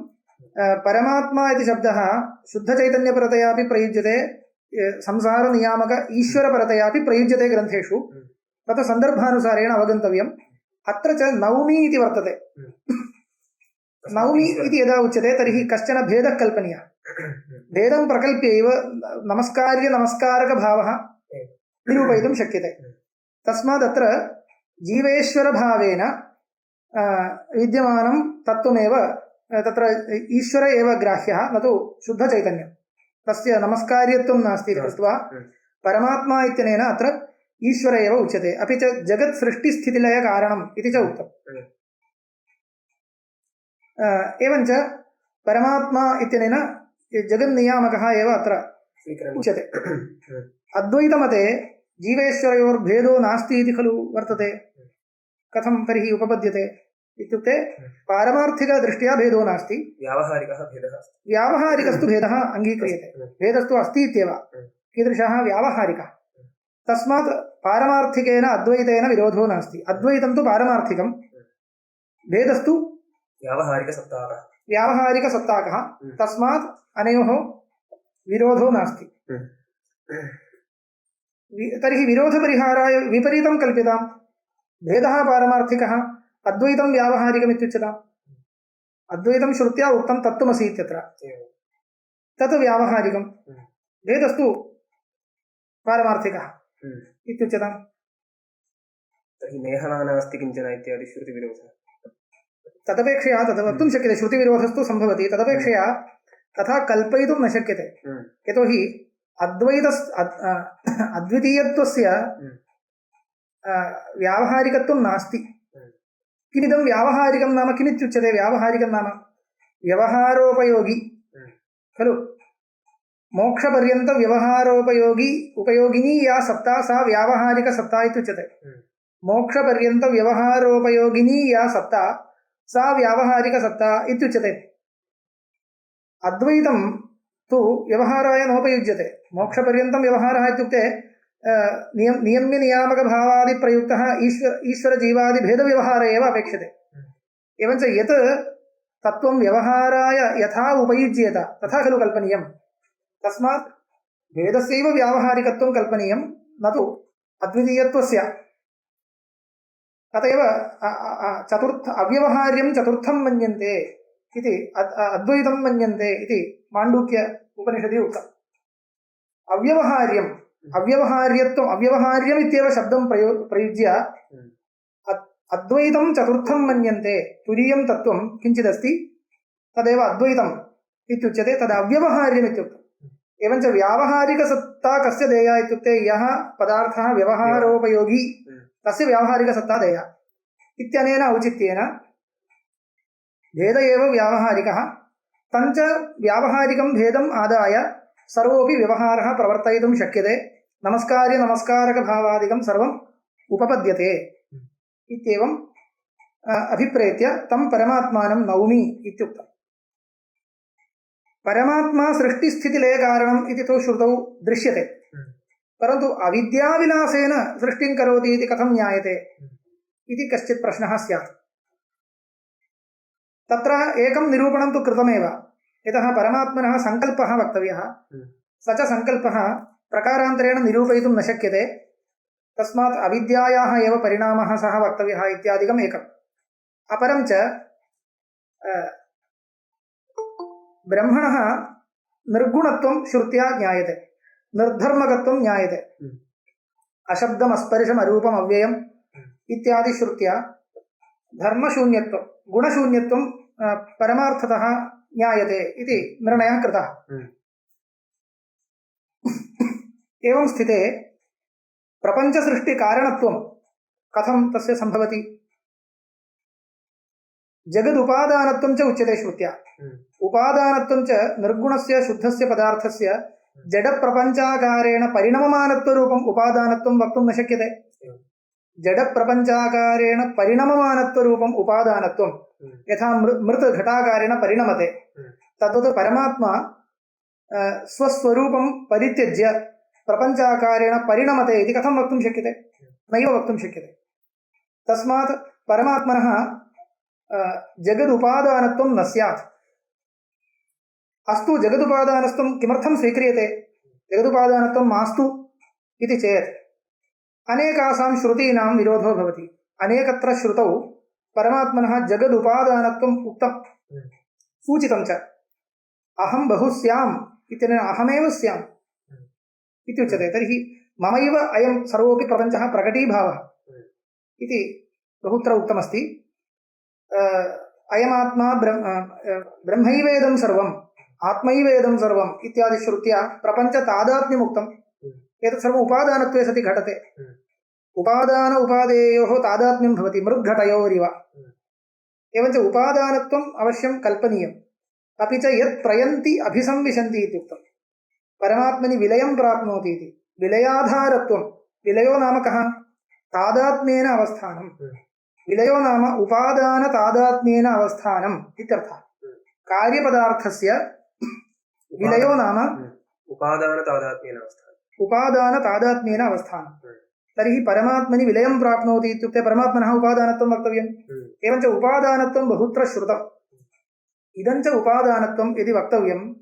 परमात्मा इति शब्दः शुद्धचैतन्यपरतयापि प्रयुज्यते संसारनियामक ईश्वरपरतयापि प्रयुज्यते ग्रन्थेषु तत् सन्दर्भानुसारेण अवगन्तव्यम् अत्र च नौमि इति वर्तते नौमि इति यदा उच्यते तर्हि कश्चन भेदः कल्पनीयः भेदं प्रकल्प्यैव नमस्कारकभावः निरूपयितुं शक्यते तस्मात् अत्र जीवेश्वरभावेन विद्यमानं तत्त्वमेव तत्र ईश्वर एव ग्राह्यः न तु शुद्धचैतन्यं तस्य नमस्कार्यत्वं नास्ति इति कृत्वा परमात्मा इत्यनेन अत्र ईश्वर एव उच्यते अपि च जगत् सृष्टिस्थितिलयकारणम् इति च उक्तम् एवञ्च परमात्मा इत्यनेन जगन्नियामकः एव अत्र उच्यते अद्वैतमते जीवेश्वरयोर्भेदो नास्ति इति खलु वर्तते कथं तर्हि उपपद्यते इत्युक्ते पारमार्थिकदृष्ट्या भेदो नास्ति व्यावहारिकः भेदः अस्ति व्यावहारिकस्तु भेदः अङ्गीक्रियते भेदस्तु अस्ति इत्येव कीदृशः व्यावहारिकः तस्मात् पारमार्थिकेन अद्वैतेन विरोधो नास्ति अद्वैतं तु पारमार्थिकं भेदस्तु व्यावहारिकसत्ताकः तस्मात् अनयोः विरोधो नास्ति तर्हि विरोधपरिहाराय विपरीतं कल्प्यताम् भेदः पारमार्थिकः अद्वैतं व्यावहारिकमित्युच्यताम् अद्वैतं श्रुत्या उक्तं तत्त्वमसि इत्यत्र तत् व्यावहारिकं भेदस्तु पारमार्थिकः इत्युच्यताम् तर्हि नेहना नास्ति किञ्चन इत्यादि श्रुतिविरोधः तदपेक्षया तद् वक्तुं शक्यते श्रुतिविरोधस्तु सम्भवति तदपेक्षया तथा कल्पयितुं न शक्यते यतोहि अद्वितीयत्वस्य व्यावहारिकत्वं नास्ति किमिदं व्यावहारिकं नाम किमित्युच्यते व्यावहारिकं नाम व्यवहारोपयोगी खलु मोक्षपर्यन्तं उपयोगिनी या सत्ता सा व्यावहारिकसत्ता इत्युच्यते मोक्षपर्यन्तं व्यवहारोपयोगिनी या सत्ता सा व्यावहारिकसत्ता इत्युच्यते अद्वैतं तु व्यवहाराय नोपयुज्यते मोक्षपर्यन्तं व्यवहारः इत्युक्ते नियम्यनियामकभावादिप्रयुक्तः ईश्वरजीवादिभेदव्यवहार एव अपेक्षते एवञ्च यत् तत्त्वं व्यवहाराय यथा उपयुज्येत तथा खलु कल्पनीयं तस्मात् भेदस्यैव व्यावहारिकत्वं कल्पनीयं न तु अद्वितीयत्वस्य अत एव अव्यवहार्यं चतुर्थं मन्यन्ते इति अद्वैतं मन्यन्ते इति माण्डूक्य उपनिषदि उक्तम् अव्यवहार्यम् इत्येव शब्दं प्रयुज्य अद्वैतं चतुर्थं मन्यन्ते तुरीयं तत्त्वं किञ्चिदस्ति तदेव अद्वैतम् इत्युच्यते तद् अव्यवहार्यम् इत्युक्तम् एवञ्च व्यावहारिकसत्ता कस्य देया इत्युक्ते यः पदार्थः व्यवहारोपयोगी तस्य व्यावहारिकसत्ता देया इत्यनेन औचित्येन भेद एव व्यावहारिकः तञ्च व्यावहारिकं भेदम् आदाय सर्वोपि व्यवहारः प्रवर्तयितुं शक्यते नमस्कारकभावादिकं सर्वम् उपपद्यते इत्येवम् अभिप्रेत्य तं परमात्मानं नौमि इत्युक्तम् परमात्मा सृष्टिस्थितिलयकारणम् इति तु श्रुतौ दृश्यते परन्तु अविद्याविलासेन सृष्टिं करोति इति कथं ज्ञायते इति कश्चित् प्रश्नः स्यात्। तत्र एकं निरूपणं तु कृतमेव, यतः परमात्मनः सङ्कल्पः वक्तव्यः, स च सङ्कल्पः प्रकारान्तरेण निरूपयितुं न शक्यते, तस्मात् अविद्यायाः एव परिणामः सः वक्तव्यः इत्यादिकम् एकम्। अपरं च ब्रह्मणः निर्गुणत्वं श्रुत्या ज्ञायते, निर्धर्मकत्वं ज्ञायते, अशब्दमस्पर्शम् अरूपम् अव्ययम् इत्यादि श्रुत्या धर्मशून्यत्वं गुणशून्यत्वं परमार्थतः ज्ञायते इति निर्णयः कृतः। एवं स्थिते प्रपञ्चसृष्टिकारणत्वं कथं तस्य सम्भवति? जगदुपादानत्वं च उच्यते श्रुत्या। उपादानत्वं च निर्गुणस्य शुद्धस्य पदार्थस्य जडप्रपञ्चाकारेण परिणममानत्वरूपम् उपादानत्वं वक्तुं न शक्यते। जडप्रपञ्चाकारेण परिणममानत्वरूपम् उपादानत्वं यथा मृत् घटाकारेण परिणमते, तद्वत् परमात्मा स्वस्वरूपं परित्यज्य प्रपञ्चाकारेण परिणमते इति कथं वक्तुं शक्यते? नैव वक्तुं शक्यते। तस्मात् परमात्मनः जगदुपादानत्वं न स्यात्। अस्तु, जगदुपादानत्वं किमर्थं स्वीक्रियते? जगदुपादानत्वं मास्तु इति चेत् अनेकासां श्रुतीनां विरोधो भवति। अनेकत्र श्रुतौ परमात्मनः जगदुपादानत्वम् उक्तं, सूचितं च। अहं बहु स्याम् इत्यनेन अहमेव स्याम् इति उच्यते। तर्हि ममैव अयं सर्वोऽपि प्रपञ्चः प्रकटीभावः इति बहुत्र उक्तमस्ति। अयमात्मा ब्रह्मैवेदं सर्वम् आत्मैवेदं सर्वम् इत्यादि श्रुत्या प्रपञ्चतादात्म्यमुक्तम्। एतत् सर्वम् उपादानत्वे सति घटते। उपादान उपादेयोः तादात्म्यं भवति मृद्घटयोरिव। एवञ्च उपादानत्वम् अवश्यं कल्पनीयम्। अपि च यत् प्रयन्ति अभिसंविशन्ति इत्युक्तम्। परमात्मनि विलयं प्राप्नोति इति। विलयाधारत्वं, विलयो नाम कः? तादात्म्येन अवस्थानम्। विलयो नाम उपादान तादात्म्येन अवस्थानम् इत्यर्थः। कार्यपदार्थस्य विलयो नाम उपादान तादात्म्येन अवस्थानम्। तर्हि परमात्मनि विलयं प्राप्नोति इत्युक्ते परमात्मनः उपादानत्वं वक्तव्यम्। एवञ्च उपादानत्वं बहुत्र श्रुतम्। इदञ्च उपादानत्वं यदि वक्तव्यं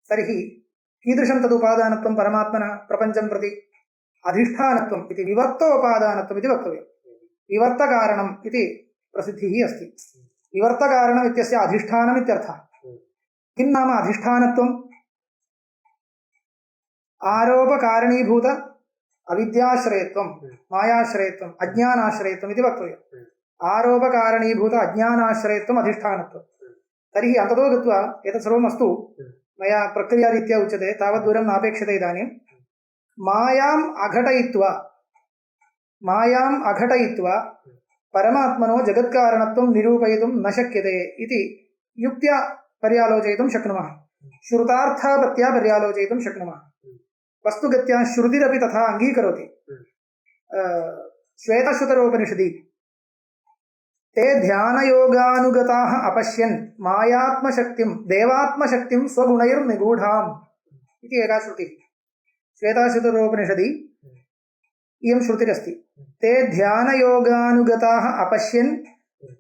तर्हि कीदृशं तदुपादानत्वं परमात्मनः प्रपञ्चं प्रति? अधिष्ठानत्वम् इति, विवर्तोपादानत्वम् इति वक्तव्यम्। विवर्तकारणम् इति प्रसिद्धिः अस्ति। विवर्तकारणम् इत्यस्य अधिष्ठानम् इत्यर्थः। किं नाम अधिष्ठानत्वम्? आरोपकारणीभूत अविद्याश्रयत्वं, मायाश्रयत्वं, अज्ञानाश्रयत्वम् इति वक्तव्यम्। आरोपकारणीभूत अज्ञानाश्रयत्वम् अधिष्ठानत्वम्। तर्हि अन्ततो गत्वा एतत् सर्वम् अस्तु, मया प्रक्रियारीत्या उच्यते, तावत् दूरं नापेक्षते इदानीं। मायाम् अघटयित्वा परमात्मनो जगत्कारणत्वं निरूपयितुं न शक्यते इति युक्त्या पर्यालोचयितुं शक्नुमः। श्रुतार्थापत्या पर्यालोचयितुं शक्नुमः। वस्तुगत्या श्रुतिरपि तथा अङ्गीकरोति। श्वेतश्रुतरोपनिषदि ते ध्यानयोगानुगताः अपश्यन् मायात्मशक्तिं देवात्मशक्तिं स्वगुणैर्निगूढाम् इति एका श्रुतिः। श्वेताश्रुतरोपनिषदि इयं श्रुतिरस्ति। ते ध्यानयोगानुगताः अपश्यन्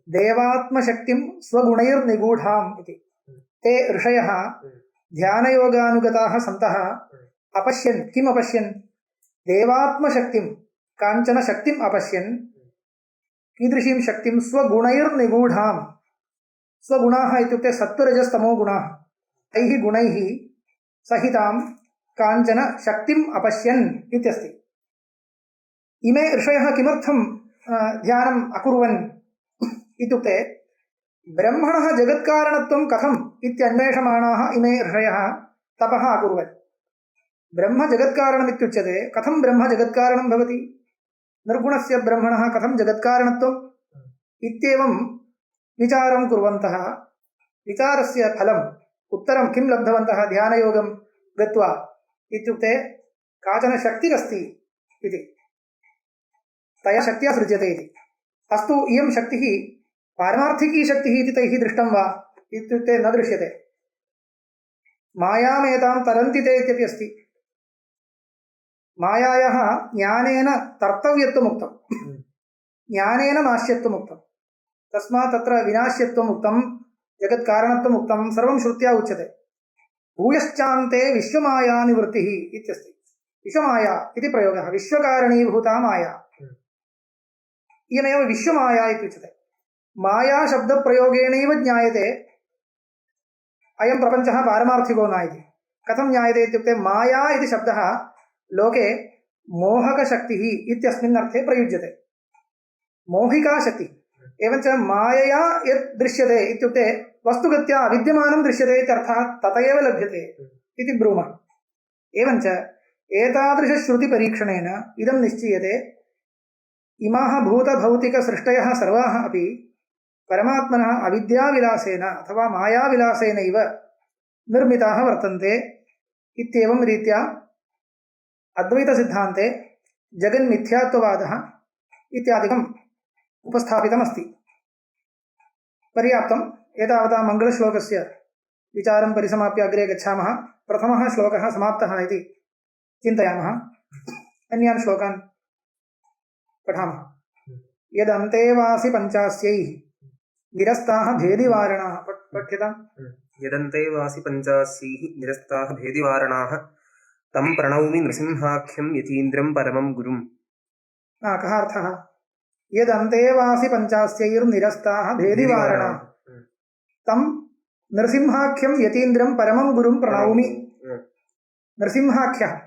देवात्मशक्तिं स्वगुणैर्निगूढाम् इति। ते ऋषयः ध्यानयोगानुगताः सन्तः अपश्यन्, किम् अपश्यन्? देवात्मशक्तिं, काञ्चन शक्तिम् अपश्यन्। कीदृशीं शक्तिं? स्वगुणैर्निगूढाम्। स्वगुणाः इत्युक्ते सत्त्वरजस्तमो गुणाः। तैः गुणैः सहितां काञ्चन शक्तिम् अपश्यन् इत्यस्ति। इमे ऋषयः किमर्थं ध्यानम् अकुर्वन् इत्युक्ते ब्रह्मणः जगत्कारणत्वं कथम् इत्यन्वेषमाणाः इमे ऋषयः तपः अकुर्वन्। ब्रह्म जगत्कारणमित्युच्यते, कथं ब्रह्म जगत्कारणं भवति? निर्गुणस्य ब्रह्मणः कथं जगत्कारणत्वम् इत्येवं विचारं कुर्वन्तः विचारस्य फलम् उत्तरं किं लब्धवन्तः ध्यानयोगं गत्वा इत्युक्ते काचन शक्तिरस्ति इति, तया शक्त्या सृज्यते इति। अस्तु, इयं शक्तिः पारमार्थिकी शक्तिः इति तैः दृष्टं वा इत्युक्ते न दृश्यते। मायामेतां तरन्ति ते इत्यपि अस्ति। मायायाः ज्ञानेन तर्तव्यत्वम् उक्तं, ज्ञानेन नाश्यत्वम् उक्तं। तस्मात् तत्र विनाश्यत्वम् उक्तं, जगत्कारणत्वम् उक्तं, सर्वं श्रुत्या उच्यते। भूयश्चान्ते विश्वमाया निवृत्तिः इत्यस्ति। विश्वमाया इति प्रयोगः, विश्वकारणीभूता माया, इयमेव विश्वमाया इत्युच्यते। माया शब्दप्रयोगेणैव ज्ञायते अयं प्रपञ्चः पारमार्थिको न इति। कथं ज्ञायते इत्युक्ते माया इति शब्दः लोके मोहकशक्तिः इत्यस्मिन् अर्थे प्रयुज्यते, मोहिका शक्तिः। एवञ्च मायया यत् दृश्यते इत्युक्ते वस्तुगत्या अविद्यमानं दृश्यते इत्यर्थः तत एव लभ्यते इति ब्रूमः। एवञ्च एतादृशश्रुतिपरीक्षणेन इदं निश्चीयते इमाः भूतभौतिकसृष्टयः सर्वाः अपि परमात्मनः अविद्याविलासेन अथवा मायाविलासेनैव निर्मिताः वर्तन्ते इत्येवं रीत्या अद्वैतसिद्धान्ते जगन्मिथ्यात्ववादः इत्यादिकम् उपस्थापितमस्ति। पर्याप्तम्। एतावता मङ्गलश्लोकस्य विचारं परिसमाप्य अग्रे गच्छामः। प्रथमः श्लोकः समाप्तः इति चिन्तयामः। अन्यान् श्लोकान् पठामः। यदन्तेवासि पञ्चास्यैः निरस्ताः भेदिवारणाः। पठ्यताम्। यदन्तेवासि पञ्चास्यैः निरस्ताः भेदिवारणाः तं प्रणौमि नृसिंहाख्यं यतीन्द्रं परमं गुरुम्। कः अर्थः? यदन्तेवासि पञ्चास्यैर्निरस्ताः भेदिवारणाः तं नृसिंहाख्यं यतीन्द्रं परमं गुरुं प्रणौमि। नृसिंहाख्यः,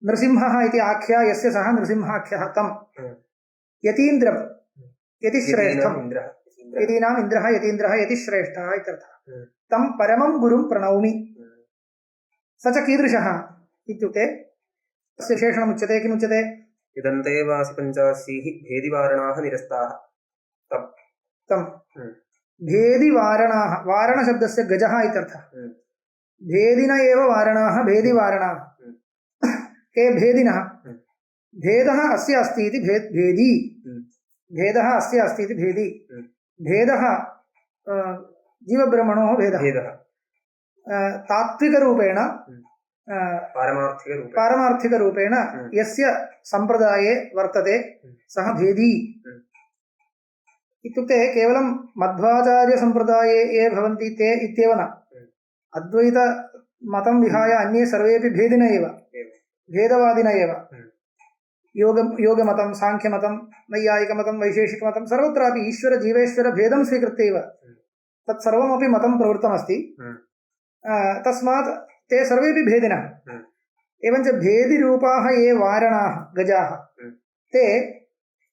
नृसिंहः इति आख्या यस्य सः नृसिंहाख्यः, तं यतीन्द्रं यतिश्रेष्ठम्, यतीनाम् इन्द्रः यतीन्द्रः यतिश्रेष्ठः इत्यर्थः। तं परमं गुरुं प्रणौमि। स च कीदृशः इत्युक्ते तस्य विशेषणमुच्यते। किमुच्यते? यदन्तेवासि पञ्चास्यैः भेदिवारणाः निरस्ताः तं भेदिवारणाः। वारणशब्दस्य गजः इत्यर्थः। भेदिन एव वारणाः, भेदिवारणाः। के भेदिनः? भेदः अस्य अस्ति इति भेदी, भेदः अस्य अस्ति इति भेदी। भेदः जीवब्रह्मणोः भेदः तात्विकरूपेण पारमार्थिकरूपेण यस्य सम्प्रदाये वर्तते सः भेदी इत्युक्ते केवलं मध्वाचार्यसम्प्रदाये ये भवन्ति ते इत्येव न, अद्वैतमतं विहाय अन्ये सर्वेपि भेदिन एव, भेदवादिन एव। योगमतं, साङ्ख्यमतं, नैयायिकमतं, वैशेषिकमतं, सर्वत्रापि ईश्वरजीवेश्वरभेदं स्वीकृत्यैव तत्सर्वमपि मतं प्रवृत्तमस्ति। तस्मात् ते सर्वेपि भेदिनः। एवञ्च भेदिरूपाः ये वारणाः, गजाः, ते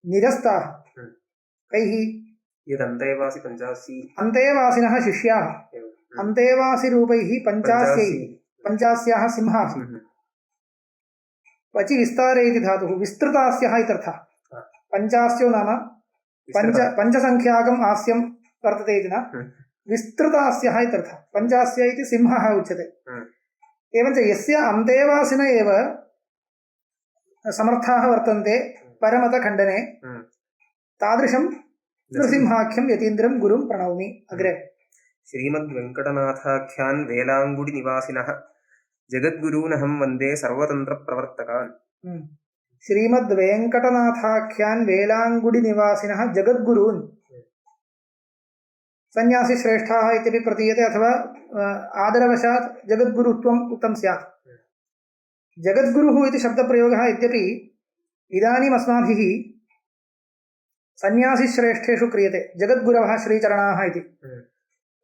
निरस्ताः। कैः? यदन्तेवासि पञ्चास्यैः, अन्तेवासिनः शिष्याः, अन्तेवासिरूपैः पञ्चास्यैः, पञ्चास्याः सिंहाः। वचि विस्तारे इति धातुः, विस्तृतास्यः इत्यर्थः। पञ्चास्यो नाम पञ्चसङ्ख्याकम् आस्यं वर्तते इति न, विस्तृतास्यः इत्यर्थः। पञ्चास्य इति सिंहः उच्यते। एवञ्च यस्य अन्तेवासिन एव समर्थाः वर्तन्ते परमतखण्डने, तादृशं नृसिंहाख्यं यतीन्द्रं गुरुं प्रणौमि। अग्रे श्रीमद्वेङ्कटनाथाख्यान् वेलाङ्गुडिनिवासिनः जगद्गुरूनहं वन्दे सर्वतन्त्रप्रवर्तकान्। श्रीमद्वेङ्कटनाथाख्यान् वेलाङ्गुडिनिवासिनः जगद्गुरून् सन्यासिश्रेष्ठाः इत्यपि प्रतीयते, अथवा आदरवशात् जगद्गुरुत्वम् उक्तं स्यात्। जगद्गुरुः इति शब्दप्रयोगः यद्यपि इदानीम् अस्माभिः सन्यासिश्रेष्ठेषु क्रियते, जगद्गुरवः श्रीचरणाः इति,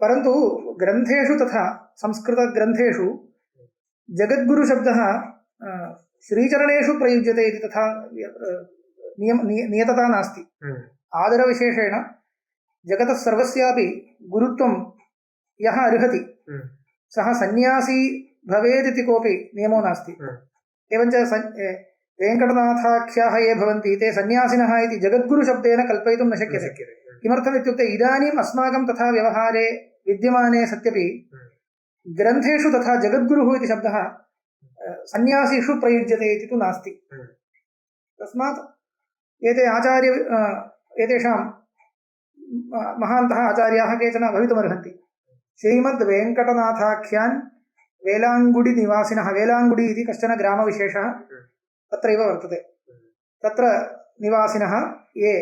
परन्तु ग्रन्थेषु तथा संस्कृतग्रन्थेषु जगद्गुरुशब्दः श्रीचरणेषु प्रयुज्यते इति तथा नियतता नास्ति। आदरविशेषेण जगतः सर्वस्यापि गुरुत्वं यः अर्हति सः सन्यासी भवेत् इति कोऽपि नियमो नास्ति। एवञ्च वेङ्कटनाथाख्याः ये भवन्ति ते सन्यासिनः इति जगद्गुरुशब्देन कल्पयितुं न शक्यते। किमर्थम् इत्युक्ते इदानीम् अस्माकं तथा व्यवहारे विद्यमाने सत्यपि ग्रन्थेषु तथा जगद्गुरुः इति शब्दः सन्यासीषु प्रयुज्यते इति तु नास्ति। तस्मात् एते एतेषां महान्तः आचार्याः केचन भवितुमर्हन्ति। श्रीमद्वेङ्कटनाथाख्यान् वेलाङ्गुडिनिवासिनः, वेलाङ्गुडि इति कश्चन ग्रामविशेषः तत्रैव वर्तते। तत्र निवासिनः ये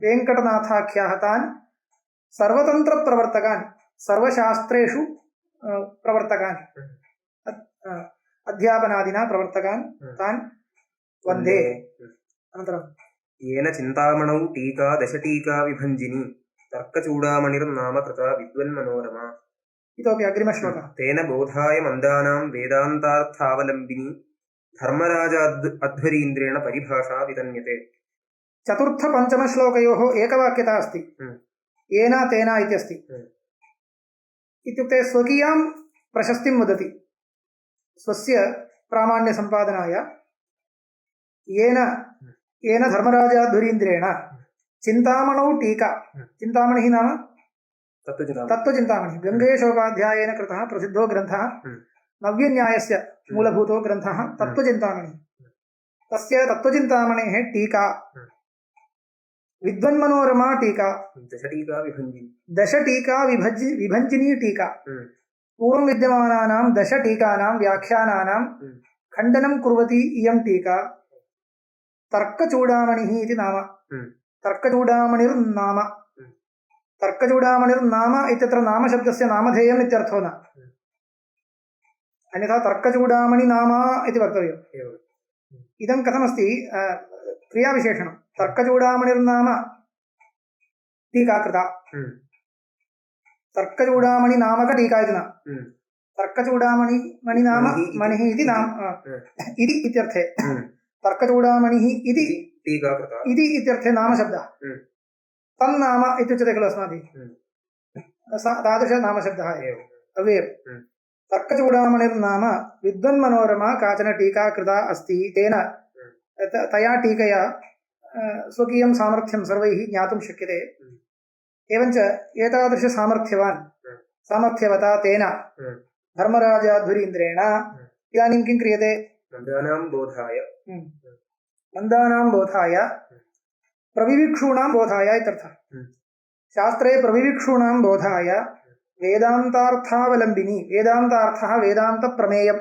वेङ्कटनाथाख्याः तान् सर्वतन्त्रप्रवर्तकान् सर्वशास्त्रेषु प्रवर्तकान् अध्यापनादिना प्रवर्तकान् तान् वन्दे। अनन्तरं येन चिन्तामणौ टीका दशटीका विभञ्जिनी तर्कचूडामणिर्नाम कृता विद्वन्मनोरमा। इतोपि अग्रिमश्लोकः। तेन बोधाय मन्दानां वेदान्तार्थावलम्बिनी धर्मराजाध्वरीन्द्रेण परिभाषा वितन्यते। चतुर्थपञ्चमश्लोकयोः एकवाक्यता अस्ति। येन तेन इत्यस्ति। इत्युक्ते स्वकीयां प्रशस्तिं वदति स्वस्य प्रामाण्यसम्पादनाय। येन धर्मराजाध्वरीन्द्रेण चिन्तामणौ टीका, चिन्तामणिः नाम तत्त्वचिन्तामणिः, गङ्गेशोपाध्यायेन कृतः प्रसिद्धो ग्रन्थः, नव्यन्यायस्य मूलभूतो ग्रन्थः तत्त्वचिन्तामणिः। तस्य तत्त्वचिन्तामणेः टीका विद्वन्मनोरमा टीका, दशटीका विभञ्जिनी टीका, पूर्वं विद्यमानानां दशटीकानां व्याख्यानानां खण्डनं कुर्वती इयं टीका तर्कचूडामणिः इति नाम। तर्कचूडामणिर्नाम, तर्कचूडामणिर्नाम इत्यत्र नामशब्दस्य नामधेयम् इत्यर्थो न, अन्यथा तर्कचूडामणि नाम इति वक्तव्यम्। इदं कथमस्ति, क्रियाविशेषणं। तर्कचूडामणिर्नाम टीका कृता, तर्कचूडामणि नामक टीका इति न, तर्कचूडामणि मणि नाम मणिः इति नाम इति इत्यर्थे तर्कचूडामणिः इति इत्यर्थे नामशब्दः। तन्नाम इत्युच्यते खलु अस्माभिः, तादृशनामशब्दः एव अव्ययम्। तर्कचूडामणिर्नाम विद्वन्मनोरमा काचन टीका कृता अस्ति। तेन तया टीकया स्वकीयं सामर्थ्यं सर्वैः ज्ञातुं शक्यते। एवञ्च एतादृशसामर्थ्यवता तेन धर्मराजाध्वरीन्द्रेण इदानीं किं क्रियते, मन्दानां बोधाय प्रविविक्षूणां बोधाय इत्यर्थः। शास्त्रे प्रविविक्षूणां बोधाय वेदान्तार्थावलम्बिनी, वेदान्तार्थः वेदान्तप्रमेयं,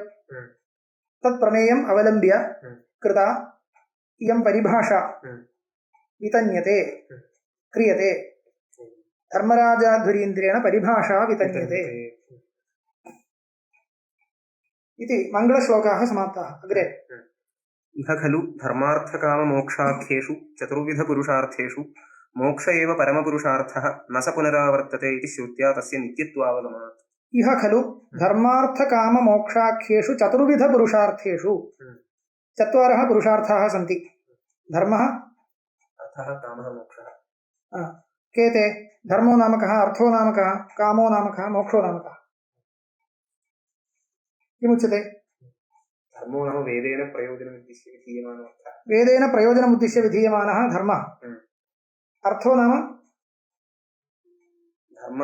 तत्प्रमेयम् अवलम्ब्य कृता इयं परिभाषा वितन्यते, क्रियते। धर्मराजाध्वरीन्द्रेण परिभाषा वितन्यते इति मङ्गलश्लोकाः समाप्ताः। अग्रे इह खलु धर्मार्थकाममोक्षाख्येषु चतुर्विधपुरुषार्थेषु मोक्ष एव परमपुरुषार्थः न स पुनरावर्तते इति श्रुत्या तस्य नित्यत्वावगमात्। इह खलु धर्मार्थकाममोक्षाख्येषु चतुर्विधपुरुषार्थेषु चत्वारः पुरुषार्थाः सन्ति। धर्मः, अर्थः, कामः, मोक्षः। के ते? धर्मो नाम कः, अर्थो नाम कः, कामो नाम कः, मोक्षो नाम कः? किमुच्यते? धर्मो नाम वेदेन प्रयोजनमुद्दिश्य विधीयमानः अर्थः। वेदेन प्रयोजनमुद्दिश्य विधीयमानः धर्मः। अर्थो नाम धर्म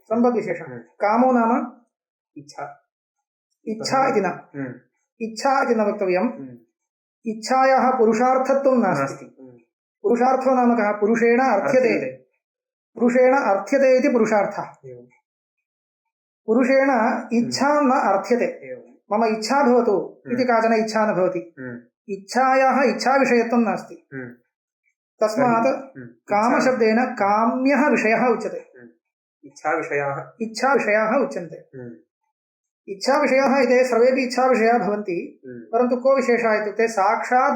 सम्पद्विशेषः। कामो नाम इच्छा इति न, इच्छा इति न वक्तव्यम्। इच्छायाः पुरुषार्थत्वं नास्ति। पुरुषार्थो नाम कः, पुरुषेण अर्थ्यते, पुरुषेण अर्थ्यते इति पुरुषार्थः। पुरुषेण इच्छा न अर्थ्यते। मम इच्छा भवतु इति काचन इच्छा न भवति। इच्छायाः इच्छाविषयत्वं नास्ति। तस्मात् कामशब्देन काम्यः विषयः उच्यते। इच्छाविषयाः उच्यन्ते। इच्छाविषयाः इति सर्वेपि इच्छाविषयाः भवन्ति, परन्तु को विशेषः इत्युक्ते साक्षात्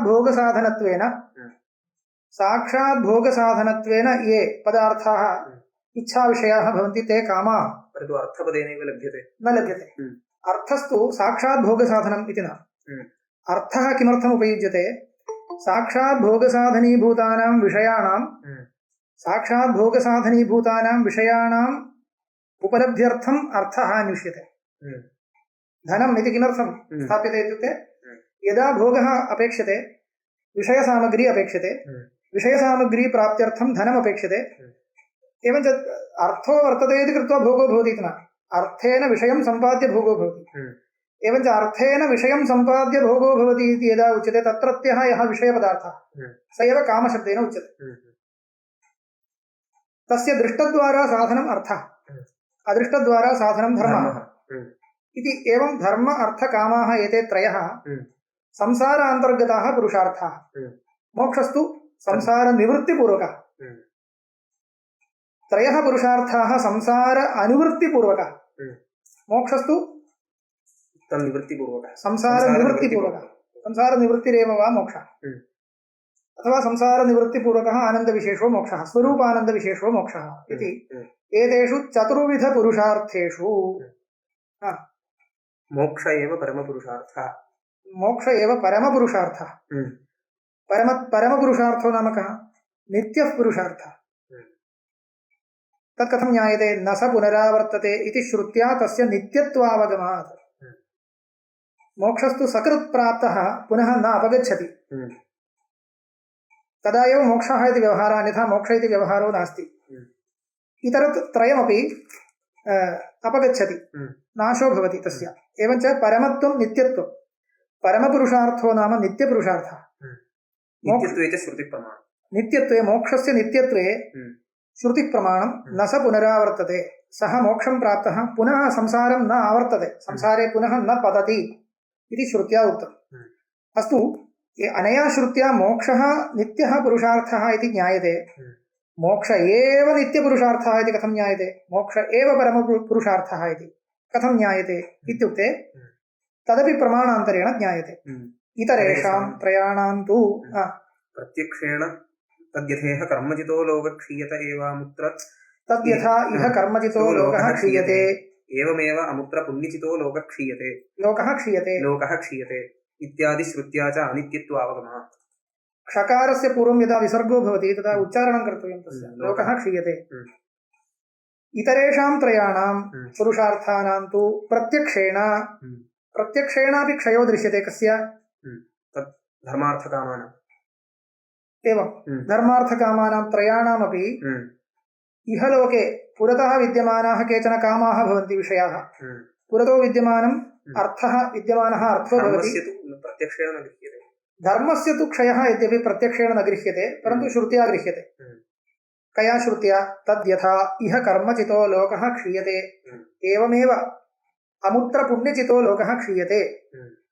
भोगसाधनत्वेन ये पदार्थाः इच्छाविषयाः भवन्ति ते कामाः, परन्तु अर्थपदेनैव लभ्यते, न लभ्यते। अर्थस्तु साक्षात् भोगसाधनम् इति न। अर्थः किमर्थम् उपयुज्यते? साक्षात् भोगसाधनीभूतानां विषयाणाम् उपलब्ध्यर्थम् अर्थः अन्विष्यते। धनम् इति किमर्थं स्थाप्यते इत्युक्ते यदा भोगः अपेक्षते, विषयसामग्री अपेक्षते, विषयसामग्री प्राप्त्यर्थं धनम् अपेक्षते। एवञ्च अर्थो वर्तते इति कृत्वा भोगो भवति इति न, अर्थेन विषयं सम्पाद्य भोगो भवति। एवञ्च अर्थेन विषयं सम्पाद्य भोगो भवति इति यदा उच्यते तत्रत्यः यः विषयपदार्थः स एव कामशब्देन उच्यते। तस्य दृष्टद्वारा साधनम् अर्थः, अदृष्टद्वारा साधनं धर्मः इति एवं धर्म अर्थ कामाः एते त्रयः संसारान्तर्गताः पुरुषार्थाः मोक्षस्तु संसारनिवृत्तिपूर्वकः त्रयः पुरुषार्थाः संसार अनुवृत्तिपूर्वकः मोक्षस्तु तन्निवृत्तिपूर्वकः संसारनिवृत्तिपूर्वकः संसारनिवृत्तिरेव वा मोक्षः अथवा संसारनिवृत्तिपूर्वकः आनन्दविशेषो मोक्षः स्वरूपानन्दविशेषो मोक्षः इति एतेषु चतुर्विधपुरुषार्थेषु मोक्ष एव परमपुरुषार्थः मोक्ष एव परमपुरुषार्थः परमपुरुषार्थो नाम कः नित्यः पुरुषार्थः तत् कथं ज्ञायते न स पुनरावर्तते इति श्रुत्या तस्य नित्यत्वावगमात् मोक्षस्तु सकृत् प्राप्तः पुनः न अपगच्छति तदा एव मोक्षः इति व्यवहारः अन्यथा मोक्ष इति व्यवहारो नास्ति इतरत्रयमपि अपगच्छति नाशो भवति तस्य एवञ्च परमत्वं नित्यत्वं परमपुरुषार्थो नाम नित्यपुरुषार्थः नित्यत्वे च श्रुतिप्रमाणं नित्यत्वे मोक्षस्य नित्यत्वे श्रुतिप्रमाणं न स पुनरावर्तते सः मोक्षं प्राप्तः पुनः संसारं न आवर्तते संसारे पुनः न पतति इति श्रुत्या उक्तम् अस्तु अनया श्रुत्या मोक्षः नित्यः पुरुषार्थः इति ज्ञायते मोक्ष एव नित्यपुरुषार्थः इति कथं ज्ञायते मोक्ष एव परमपुरुषार्थः इति कथं ज्ञायते इत्युक्ते तदपि प्रमाणान्तरेण ज्ञायते इतरेषां त्रयाणां तु प्रत्यक्षेण तद्यथेह कर्मजितो लोकः क्षीयत एवामुत्र तद्यथा इह कर्मजितो लोकः क्षीयते एवमेव अमुत्र पुण्यचितो लोकः क्षीयते लोकः क्षीयते इत्यादि श्रुत्या च अनित्यत्वावगमः क्षकारस्य पूर्वं यदा विसर्गो भवति तदा उच्चारणं कर्तव्यं तस्य लोकः क्षीयते इतरेषां त्रयाणां पुरुषार्थानां तु प्रत्यक्षेणापि क्षयो दृश्यते कस्य तत् धर्मार्थकामानाम् एवं धर्मार्थकामानां त्रयाणामपि इहलोके पुरतः विद्यमानाः केचन कामाः भवन्ति विषयाः पुरतो विद्यमानम् अर्थः विद्यमानः अर्थो भवति प्रत्यक्षेण न गृह्यते धर्मस्य तु क्षयः यद्यपि प्रत्यक्षेण न गृह्यते परन्तु श्रुत्या गृह्यते कया श्रुत्या तद्यथा इह कर्मचितो लोकः क्षीयते एवमेव अमुत्र पुण्यचितो लोकः क्षीयते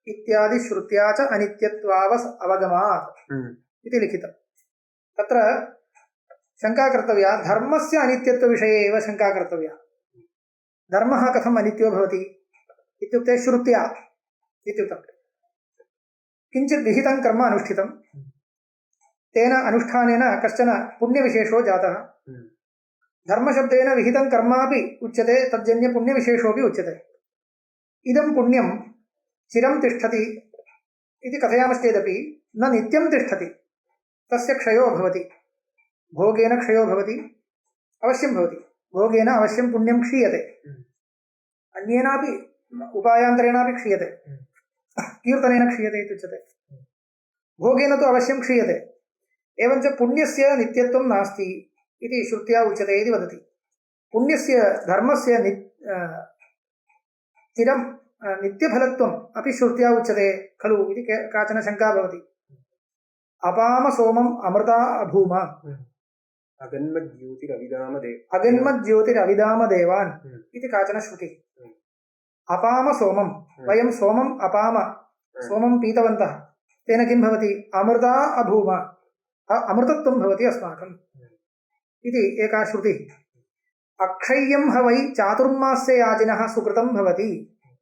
इत्यादि श्रुत्या च अनित्यत्वावगमात् इति लिखितं तत्र शङ्का कर्तव्या धर्मस्य अनित्यत्वविषये एव शङ्का कर्तव्या धर्मः कथम् अनित्यो भवति इत्युक्ते श्रुत्या इत्युक्तं किञ्चित् विहितं कर्म अनुष्ठितं तेन अनुष्ठानेन कश्चन पुण्यविशेषो जातः धर्मशब्देन विहितं कर्मापि उच्यते तज्जन्यपुण्यविशेषोऽपि उच्यते इदं पुण्यं चिरं तिष्ठति इति कथयामश्चेदपि न नित्यं तिष्ठति तस्य क्षयो भवति भोगेन क्षयो भवति अवश्यं भवति भोगेन अवश्यं पुण्यं क्षीयते अन्येनापि उपायान्तरेणापि क्षीयते कीर्तनेन क्षीयते इत्युच्यते भोगेन तु अवश्यं क्षीयते एवञ्च पुण्यस्य नित्यत्वं नास्ति इति श्रुत्या उच्यते इति वदति पुण्यस्य धर्मस्य चिरं नित्यफलत्वम् अपि श्रुत्या उच्यते खलु इति काचन शङ्का भवति अपाम सोमम् अमृता अभूम अगन्मज्योतिरविदाम देवान् इति काचन श्रुतिः अपाम सोमं वयं सोमम् अपाम सोमं पीतवन्तः तेन किं भवति अमृता अभूम अमृतत्वं भवति अस्माकम् इति एका श्रुतिः अक्षय्यं ह वै चातुर्मास्य याजिनः सुकृतं भवति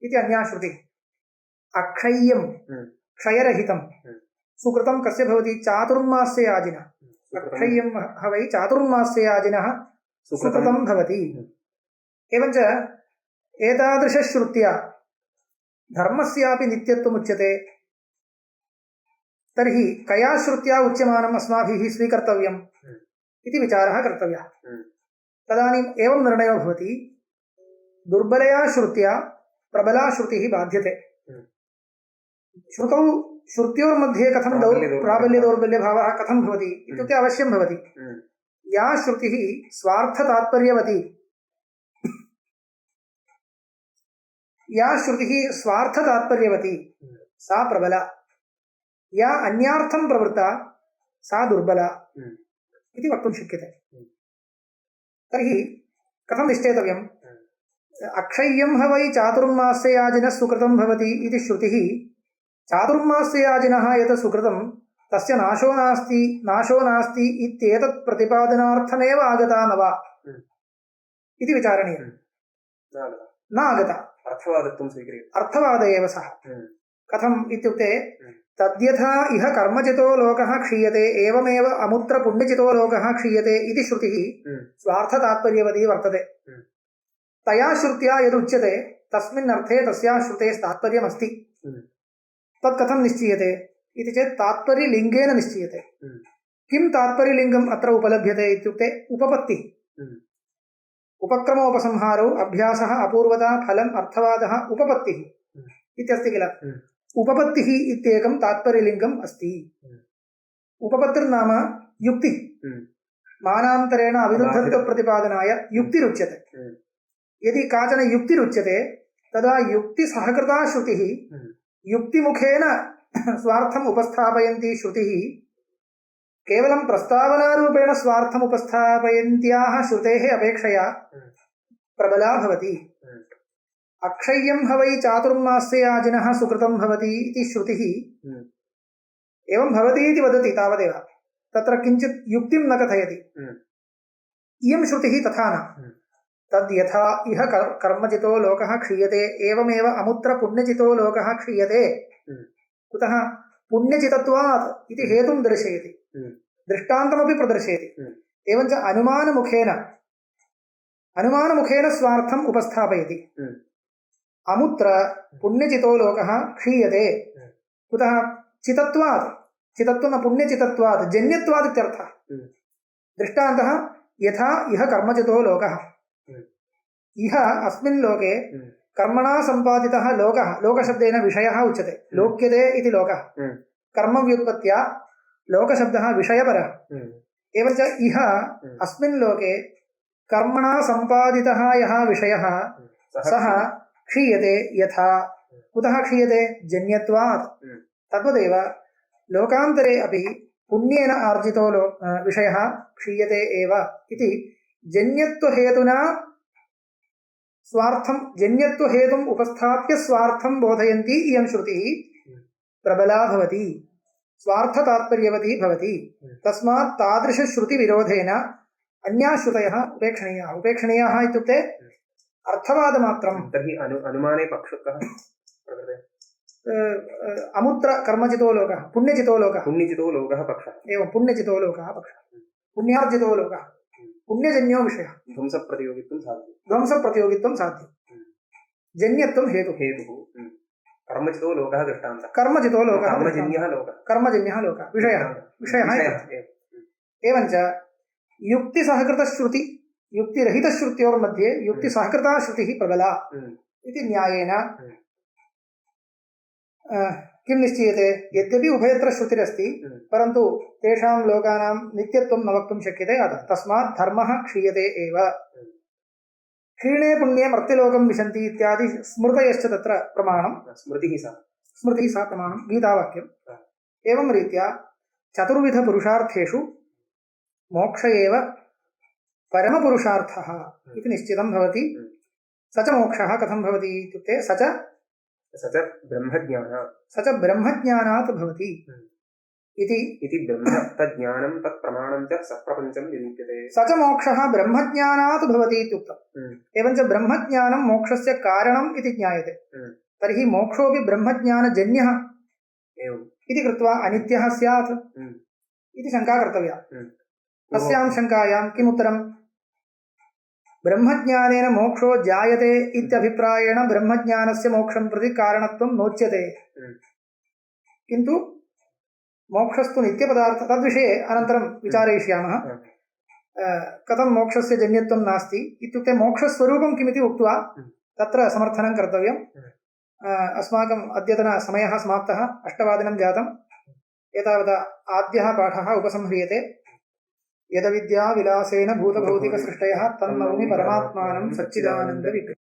इति अन्या श्रुतिः अक्षय्यं क्षयरहितं सुकृतं कस्य भवति चातुर्मास्य याजिनः अक्षय्यं ह वै चातुर्मास्य याजिनः सुकृतं भवति एवञ्च एतादृशश्रुत्या धर्मस्यापि नित्यत्वमुच्यते तर्हि कया श्रुत्या उच्यमानम् अस्माभिः स्वीकर्तव्यम् इति विचारः कर्तव्यः तदानीम् एवं निर्णयो भवति दुर्बलया श्रुत्या प्रबला श्रुतिः बाध्यते श्रुतौ श्रुत्योर्मध्ये कथं प्राबल्यदौर्बल्यभावः कथं भवति इत्युक्ते अवश्यं भवति या श्रुतिः स्वार्थतात्पर्यवती सा प्रबला या अन्यार्थं प्रवृत्ता सा दुर्बला इति वक्तुं शक्यते तर्हि कथं निश्चेतव्यं अक्षय्यं ह वै चातुर्मास्ययाजिनः सुकृतं भवति इति श्रुतिः चातुर्मास्ययाजिनः यत् सुकृतं तस्य नाशो नास्ति इत्येतत् प्रतिपादनार्थमेव आगता न वा इति विचारणीयं। न आगता, अर्थवादत्वं स्वीक्रियते। अर्थवाद एव सः। कथम् इत्युक्ते तद्यथा इह कर्मचितो लोकः क्षीयते एवमेव अमुत्र पुण्यचितो लोकः क्षीयते इति श्रुतिः स्वार्थतात्पर्यवती वर्तते। तया श्रुत्या यदुच्यते तस्मिन् अर्थे तस्याः श्रुतेः तात्पर्यमस्ति। तत् कथं निश्चीयते इति चेत् तात्पर्यलिङ्गेन निश्चीयते। किं तात्पर्यलिङ्गम् अत्र उपलभ्यते इत्युक्ते उपपत्तिः। उपक्रमोपसंहारौ अभ्यासः अपूर्वता फलम् अर्थवादः उपपत्तिः इत्यस्ति किल। उपपत्तिः इत्येकं तात्पर्यलिङ्गम् अस्ति। उपपत्तिर्नाम युक्ति, मानान्तरेण अविरुद्धत्वप्रतिपादनाय युक्तिरुच्यते। यदि काचन युक्तिरुच्यते तदा युक्तिसहकृता श्रुतिः युक्तिमुखेन स्वार्थम् उपस्थापयन्ती श्रुतिः केवलं प्रस्तावनारूपेण स्वार्थम् उपस्थापयन्त्याः श्रुतेः अपेक्षया प्रबला भवति। अक्षय्यं ह वै चातुर्मास्ययाजिनः सुकृतं भवति इति श्रुतिः एवं भवति इति वदति तावदेव, तत्र किञ्चित् युक्तिं न कथयति। इयं श्रुतिः तथा न। तद्यथा इह कर्मचितो लोकः क्षीयते एवमेव अमुत्र पुण्यचितो लोकः क्षीयते। कुतः पुण्यचितत्वात् इति हेतुं दर्शयति, दृष्टान्तमपि प्रदर्शयति। एवञ्च अनुमानमुखेन स्वार्थम् उपस्थापयति। अमुत्र पुण्यचितो लोकः क्षीयते कुतः चितत्वात्, चितत्वं न पुण्यचितत्वात् जन्यत्वात् इत्यर्थः। दृष्टान्तः यथा इह कर्मचितो लोकः, इह अस्मिन् लोके कर्मणा सम्पादितः लोकः, लोकशब्देन विषयः उच्यते। लोक्यते इति लोकः, कर्मव्युत्पत्त्या लोकशब्दः विषयपरः। एवञ्च इह अस्मिन् लोके कर्मणा सम्पादितः यः विषयः सः क्षीयते यथा। कुतः क्षीयते? जन्यत्वात्। तद्वदेव लोकान्तरे अपि पुण्येन आर्जितो विषयः क्षीयते एव इति जन्यत्वहेतुना स्वार्थं, जन्यत्वहेतुम् उपस्थाप्य स्वार्थं बोधयन्ती इयं श्रुतिः प्रबला भवति, स्वार्थतात्पर्यवती भवति। तस्मात् तादृशश्रुतिविरोधेन अन्याः श्रुतयः उपेक्षणीयाः। उपेक्षणीयाः इत्युक्ते अर्थवादमात्रं। तर्हि अनुमाने पक्षः कः प्रकृते? अमुत्र कर्मचितो लोकः, पुण्यचितो लोकः। पुण्यचितो लोकः पक्षः। एवं पुण्यचितो लोकः पक्षः, पुण्यार्जितो लोकः, पुण्यजन्यो विषयः। ध्वंसप्रतियोगित्वं साध्यं। ध्वंसप्रतियोगित्वं साध्यं। जन्यत्वं हेतुः। कर्मचितो लोकः दृष्टान्तः। कर्मचितो लोकः, कर्मजन्यः लोकः, कर्मजन्यः लोकः, विषयः। एवञ्च युक्तिसहकृतश्रुति युक्तिरहितश्रुत्योर्मध्ये युक्तिसहकृता श्रुतिः प्रबला इति न्यायेन किं निश्चीयते? यद्यपि उभयत्र श्रुतिरस्ति परन्तु तेषां लोकानां नित्यत्वं न वक्तुं शक्यते। अतः तस्मात् धर्मः क्षीयते एव। क्षीणे पुण्ये मर्त्यलोकं विशन्ति इत्यादि स्मृतयश्च तत्र प्रमाणं। स्मृतिः सा प्रमाणं, गीतावाक्यम्। एवं रीत्या चतुर्विधपुरुषार्थेषु मोक्ष एव परमपुरुषार्थः इति निश्चितं भवति। स च मोक्षः कथं भवति इत्युक्ते स च ब्रह्मज्ञानात् भवति इति ब्रह्म तज्ज्ञानं तत्प्रमाणं च सप्रपञ्चं निरूप्यते। स च मोक्षः ब्रह्मज्ञानात् भवति इत्युक्तम्। एवञ्च ब्रह्मज्ञानं मोक्षस्य कारणम् इति ज्ञायते। तर्हि मोक्षोऽपि ब्रह्मज्ञानजन्यः इति कृत्वा अनित्यः स्यात् इति शङ्का कर्तव्या। अस्यां शङ्कायां किम् उत्तरम्? ब्रह्मज्ञानेन मोक्षो जायते इत्यभिप्रायेण ब्रह्मज्ञानस्य मोक्षं प्रति कारणत्वं नोच्यते, किन्तु मोक्षस्तु नित्यपदार्थ। तद्विषये अनन्तरं विचारयिष्यामः। कथं मोक्षस्य जन्यत्वं नास्ति इत्युक्ते मोक्षस्वरूपं किमिति उक्त्वा तत्र समर्थनं कर्तव्यम्। अस्माकम् अद्यतनसमयः समाप्तः, 8:00 जातम्। एतावता आद्यः पाठः उपसंह्रियते। यदविद्या विलासेन भूतभौतिकसृष्टयः तन्नौमि परमात्मानं सच्चिदानन्दविग्रहम्।